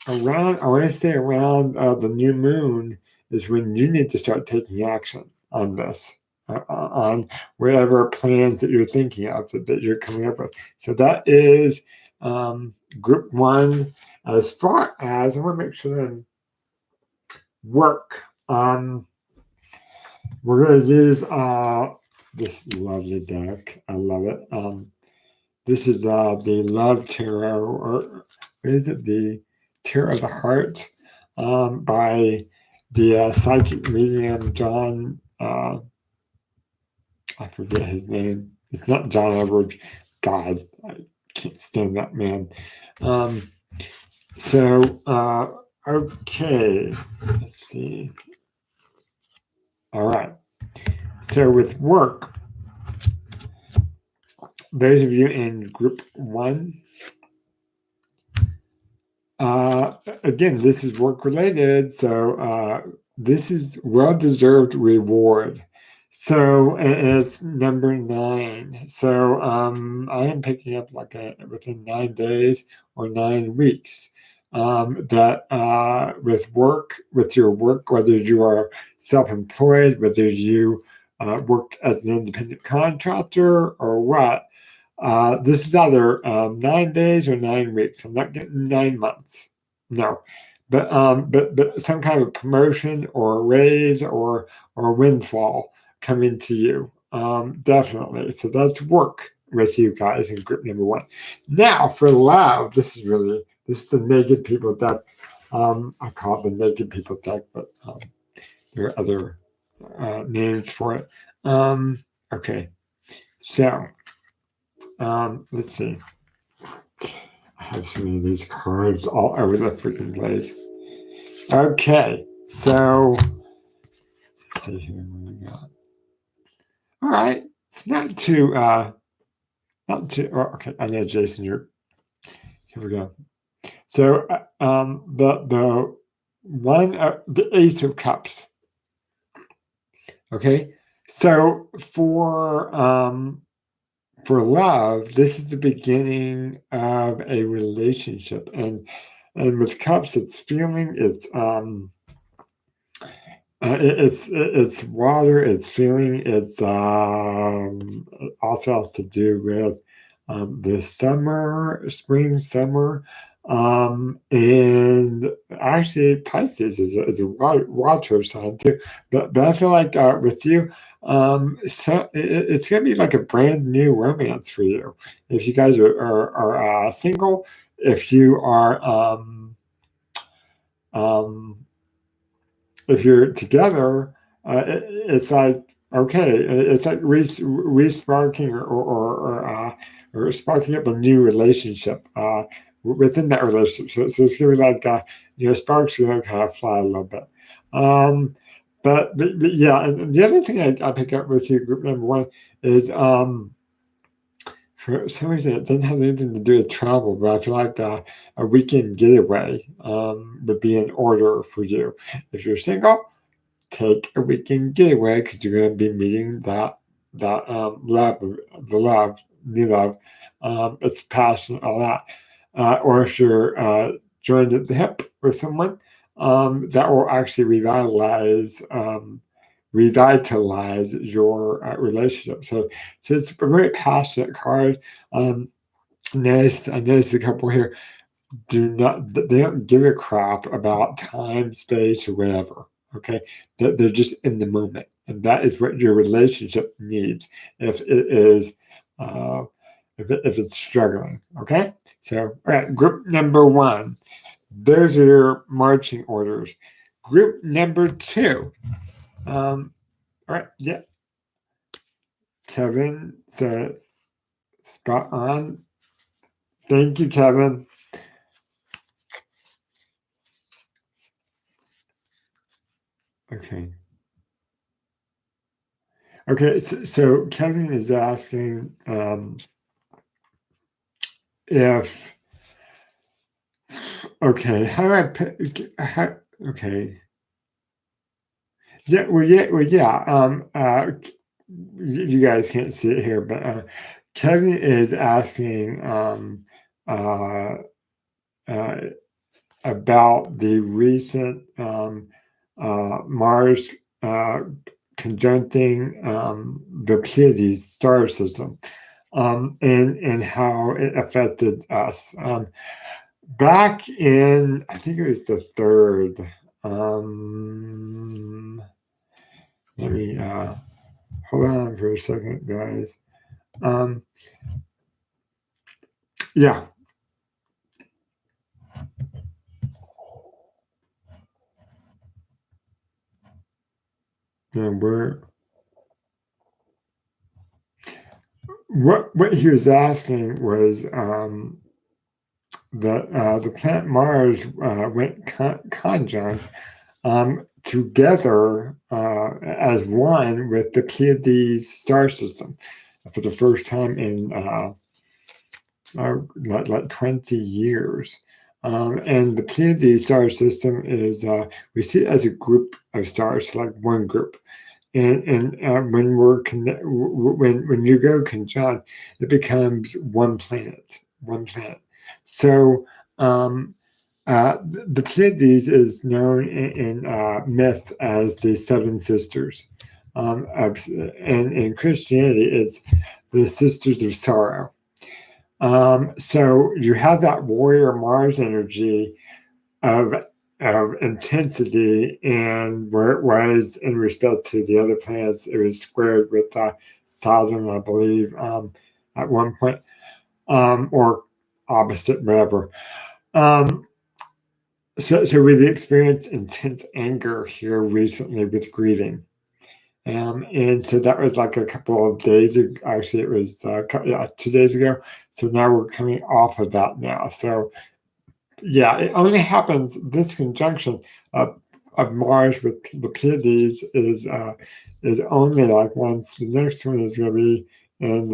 around, I want to say around the new moon is when you need to start taking action on this, on whatever plans that you're thinking of, that you're coming up with. So that is group one. As far as, I want to make sure that work, we're going to use this lovely deck. I love it. This is the Love Tarot, or what is it? The Tarot of the Heart by the psychic medium John, I forget his name. It's not John Edwards. God, I can't stand that man. Okay, let's see. All right. So with work, those of you in group 1, again, this is work related, so this is well-deserved reward. So it's number 9. So I am picking up like within 9 days or 9 weeks. That with your work, whether you are self-employed, whether you work as an independent contractor or what, this is either 9 days or 9 weeks. I'm not getting 9 months. No, but some kind of promotion or raise or windfall coming to you. Definitely. So that's work with you guys in group number 1. Now for love, this is the naked people deck. I call it the naked people deck, but there are other names for it. Okay, so. Let's see. I have so many of these cards all over the freaking place. Okay, so let's see here what we got. All right, it's not too. Okay, I know, Jason. Here we go. So, the one, the Ace of Cups. Okay, so for love, this is the beginning of a relationship, and with cups, it's feeling, it's water, it's feeling, it's it also has to do with the spring, summer, and actually Pisces is a water sign too. But I feel like with you, so it's gonna be like a brand new romance for you if you guys are single. If you are um, if you're together, it's like okay, it's like re-sparking or sparking up a new relationship within that relationship. So it's gonna be like sparks are gonna kind of fly a little bit. But yeah, and the other thing I pick up with you, group number 1, is for some reason it doesn't have anything to do with travel, but I feel like a weekend getaway would be in order for you. If you're single, take a weekend getaway because you're going to be meeting new love, it's passion, all that. Or if you're joined at the hip with someone, that will actually revitalize your relationship. So it's a very passionate card. I noticed a couple here they don't give a crap about time, space, or whatever. Okay, they're just in the moment, and that is what your relationship needs. If it is, if it's struggling, okay. So, all right, group number 1, those are your marching orders. Group number 2, all right, yeah, Kevin said spot on. Thank you, Kevin. Okay. Okay, so Kevin is asking if okay, how do I okay. Yeah. You guys can't see it here, but Kevin is asking uh, uh, about the recent Mars conjuncting the Pleiades star system, and how it affected us. Back in, I think it was the 3rd. Let me hold on for a second, guys. Yeah. where what he was asking was the planet Mars went conjunct together as one with the Pleiades star system for the first time in like 20 years. And the Pleiades star system is, we see it as a group of stars, like one group. And when when you go conjunct, it becomes one planet. So the Pleiades is known in myth as the Seven Sisters. And in Christianity, it's the Sisters of Sorrow. So you have that warrior Mars energy of intensity, and where it was in respect to the other planets, it was squared with Saturn, I believe, at one point, or opposite, whatever. So we've experienced intense anger here recently with grieving. And so that was like a couple of days ago. Actually, it was 2 days ago. So now we're coming off of that now. So yeah, it only happens, this conjunction of Mars with the Pleiades is only like once. The next one is going to be in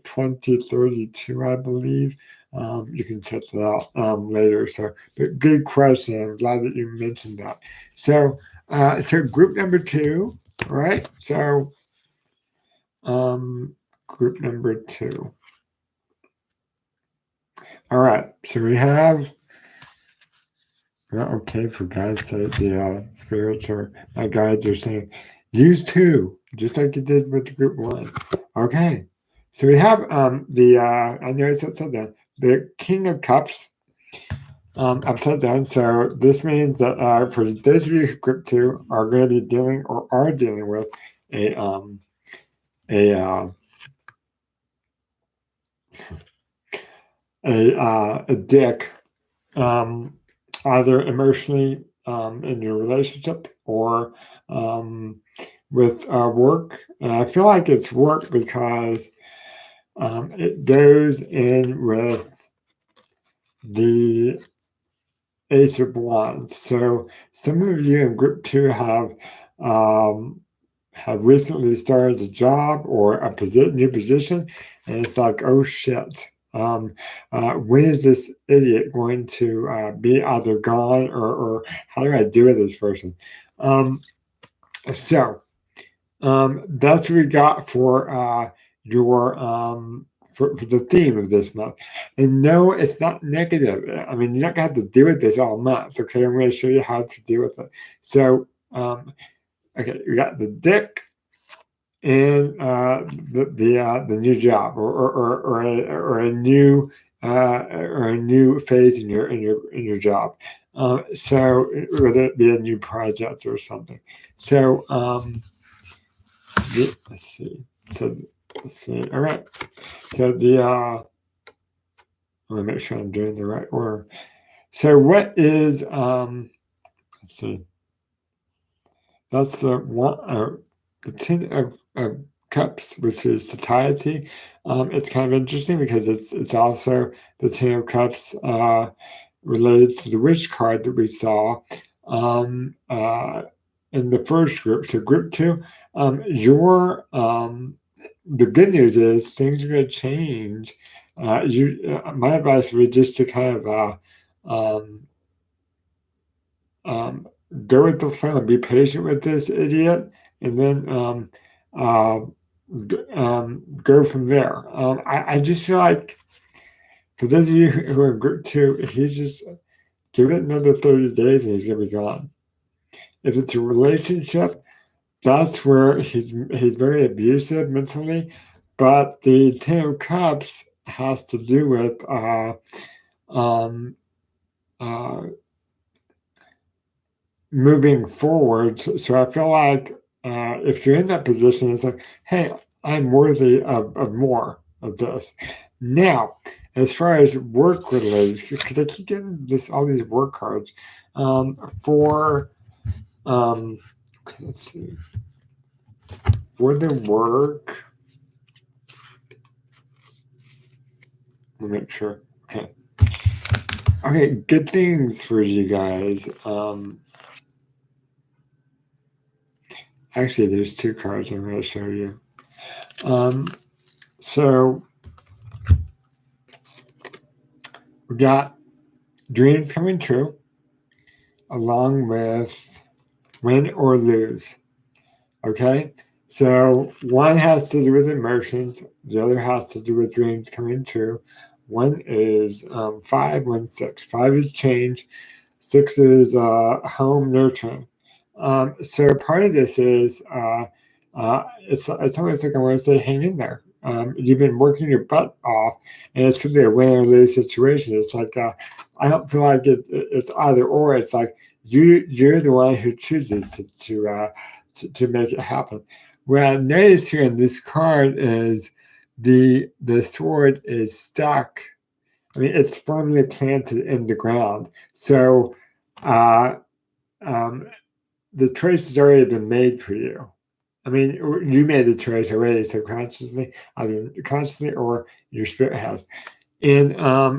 2032, I believe. You can check that out later. So, but good question. I'm glad that you mentioned that. So, so group number 2, right? So, group number 2. All right. So we have. Well, okay, for God's sake, the spirits or my guides are saying, use 2, just like you did with group 1. Okay, so we have I know it's upside down, the King of Cups upside down. So this means that for those of you who group 2 are going to be dealing or are dealing with a dick, either emotionally in your relationship or with work. And I feel like it's work because it goes in with the Ace of Wands. So some of you in group 2 have recently started a job or a new position, and it's like, oh shit. When is this idiot going to be either gone or how do I deal with this person? So that's what we got for your for the theme of this month. And no, it's not negative. I mean, you're not gonna have to deal with this all month. Okay, I'm going to show you how to deal with it. So okay, you got the dick and the new job or a new phase in your job. So whether it be a new project or something. So let's see. So let's see. All right. So I want to make sure I'm doing the right order. So what is let's see. That's the 10 of Cups, which is satiety. It's kind of interesting because it's also the 10 of Cups related to the Witch card that we saw in the first group. So group 2, the good news is things are going to change. My advice would be just to kind of go with the flow and be patient with this idiot, and then go from there. I just feel like for those of you who are in group 2, he's just give it another 30 days and he's gonna be gone. If it's a relationship, that's where he's very abusive mentally, but the 10 of Cups has to do with moving forward. So I feel like if you're in that position, it's like, hey, I'm worthy of more of this. Now, as far as work related, because I keep getting all these work cards for let's see. for the work, let me make sure. Okay, good things for you guys. Actually, there's two cards I'm going to show you. So we got dreams coming true, along with win or lose. Okay, so one has to do with emotions, the other has to do with dreams coming true. One is 5, 1, 6. 5 is change, 6 is home nurturing. So part of this is it's almost like I want to say, hang in there. You've been working your butt off, and it's really a win or lose situation. It's like I don't feel like it's either or. It's like you're the one who chooses to make it happen. What I noticed here in this card is the sword is stuck. I mean, it's firmly planted in the ground. So uh, um, the choice has already been made for you. I mean, you made the choice already subconsciously, either consciously or your spirit has. And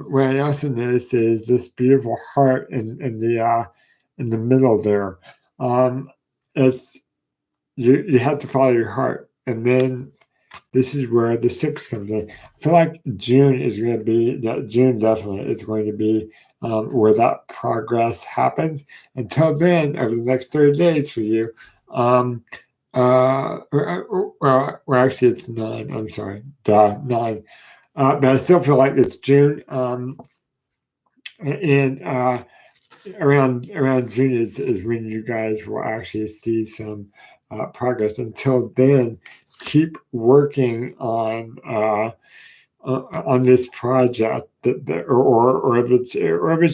what I also noticed is this beautiful heart in the middle there. It's you have to follow your heart, and then this is where the 6 comes in. I feel like June is going to be that. June definitely is going to be where that progress happens. Until then, over the next 30 days for you, well, actually, it's 9. I'm sorry, 9. But I still feel like it's June, and around June is when you guys will actually see some progress. Until then, keep working on this project or if it's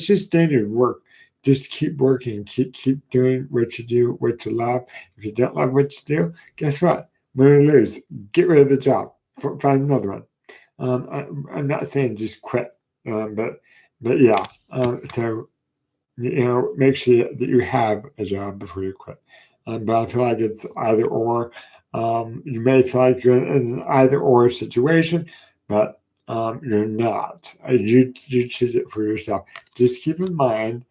just standard work, just keep working, keep doing what you do, what you love. If you don't love what you do, guess what? Win or lose, get rid of the job, find another one. I'm not saying just quit, but yeah. So make sure that you have a job before you quit. But I feel like it's either or. You may feel like you're in an either or situation, but you're not. You choose it for yourself. Just keep in mind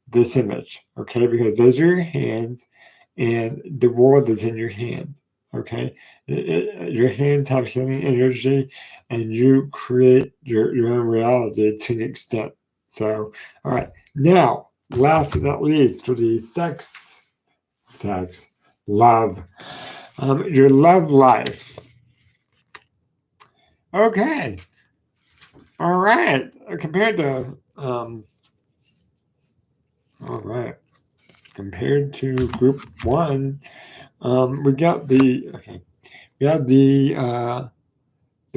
this image, okay? Because those are your hands, and the world is in your hand. Okay, your hands have healing energy, and you create your own reality to an extent. So, all right, now last but not least, for the sex, love, your love life. Okay, all right. Compared to, all right, compared to group 1, we got the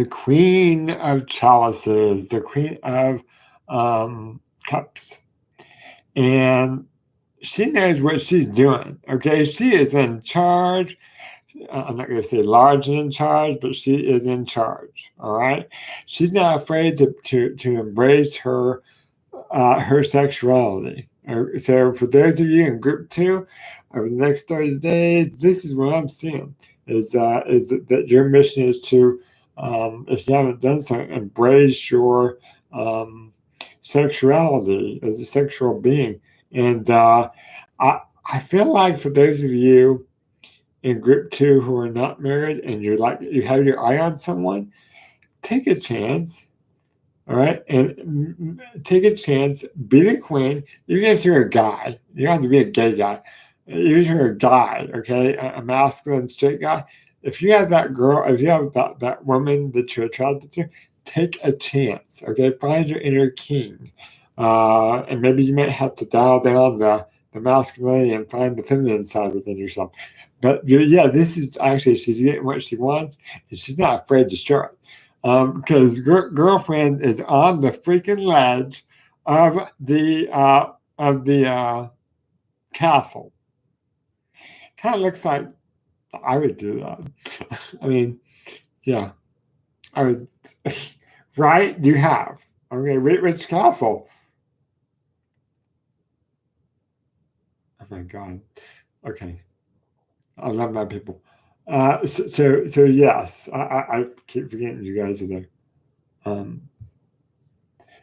Queen of Chalices, the Queen of Cups, and she knows what she's doing. Okay, she is in charge. I'm not going to say large and in charge, but she is in charge. All right, she's not afraid to embrace her sexuality. So for those of you in group 2, over the next 30 days, this is what I'm seeing is that your mission is to, if you haven't done so, embrace your sexuality as a sexual being. And I feel like for those of you in group 2 who are not married and you have your eye on someone, take a chance. All right, and take a chance. Be the queen, even if you're a guy. You don't have to be a gay guy. Even if you're a guy, okay, a masculine straight guy. If you have that girl, if you have that woman that you're attracted to, take a chance. Okay, find your inner king, and maybe you might have to dial down the masculinity and find the feminine side within yourself. But yeah, this is actually she's getting what she wants, and she's not afraid to show it. Because girlfriend is on the freaking ledge of the castle. Kind of looks like I would do that. I mean, yeah, I would. Right? You have. Okay, which castle? Oh my god. Okay, I love my people. So yes, I keep forgetting you guys are there. Um,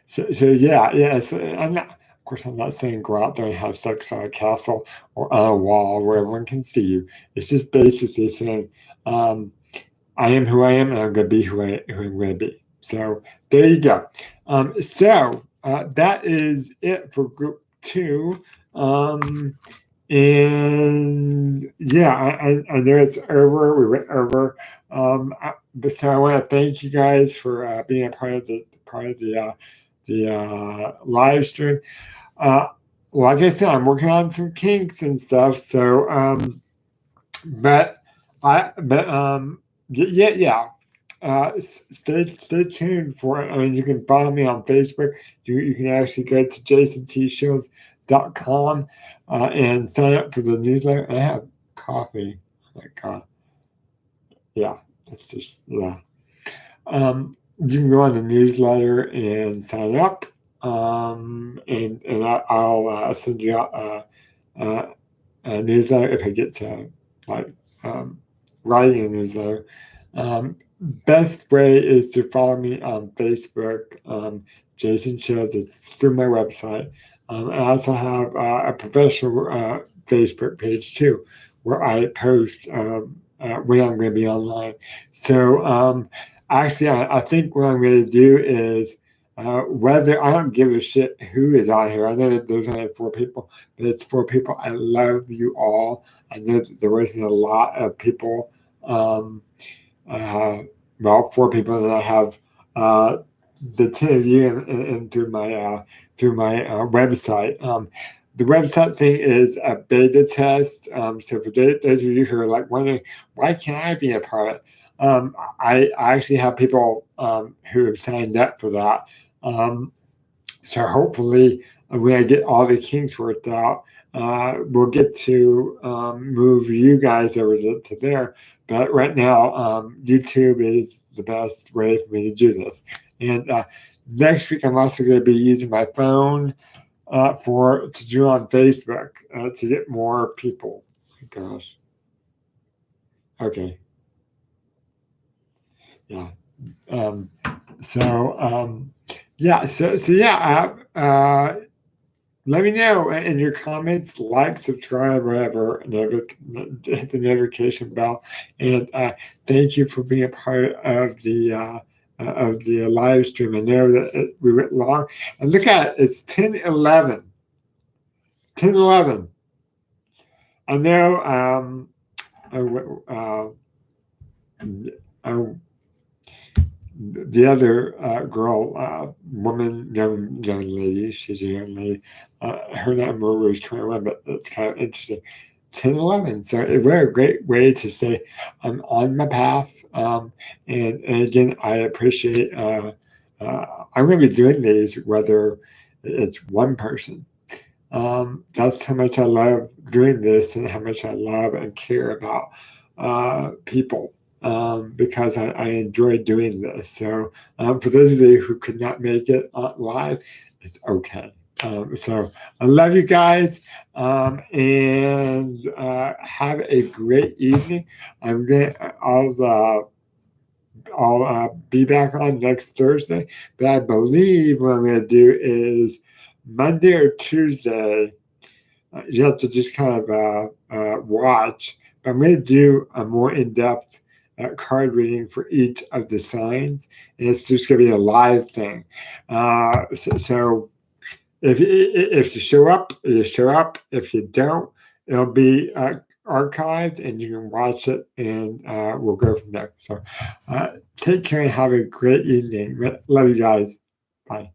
so yeah. So I'm not, of course, I'm not saying go out there and have sex on a castle or on a wall where everyone can see you. It's just basically saying, um, I am who I am, and I'm going to be who I'm going to be. So there you go. That is it for group two. Um, and yeah, I know it's over. We went over. But so I want to thank you guys for being a part of the live stream. Uh, like I said, I'm working on some kinks and stuff. So, but but yeah. Stay tuned for it. I mean, you can follow me on Facebook. You can actually go to jasontshows.com and sign up for the newsletter. I have coffee. Oh my God. Yeah, that's just, yeah. You can go on the newsletter and sign up. I'll send you out a newsletter if I get to like writing a newsletter. Best way is to follow me on Facebook, Jason Shields. It's through my website. I also have a professional Facebook page too, where I post when I'm going to be online. So actually, I think what I'm going to do is whether I don't give a shit who is on here. I know that there's only 4 people, but it's 4 people. I love you all. I know that there wasn't a lot of people. Uh, well, 4 people that I have the 10 of you and through my website. The website thing is a beta test. So for those of you who are like wondering why can't I be a part of it, I actually have people who have signed up for that. So hopefully, when I get all the kinks worked out, we'll get to move you guys over to there. But right now, YouTube is the best way for me to do this. And next week, I'm also going to be using my phone to do on Facebook to get more people. Gosh. Okay. Yeah. Um, yeah. So yeah. Let me know in your comments, like, subscribe, whatever, hit the notification bell, and thank you for being a part of the live stream. I know that we went long, and look at it, it's 10:11. 10:11. I know. Uh, uh, the other girl, woman, young lady, she's a young lady. Her number was 21, but it's kind of interesting. 10:11. So what a great way to say I'm on my path. And again, I appreciate. I'm going to be doing these whether it's one person. That's how much I love doing this and how much I love and care about people because I enjoy doing this. So for those of you who could not make it live, it's okay. So I love you guys and have a great evening. I'm going. I'll be back on next Thursday, but I believe what I'm going to do is Monday or Tuesday. You have to just kind of watch. But I'm going to do a more in-depth card reading for each of the signs, and it's just going to be a live thing. So if you show up, you show up. If you don't, it'll be archived, and you can watch it, and we'll go from there. So take care and have a great evening. Love you guys. Bye.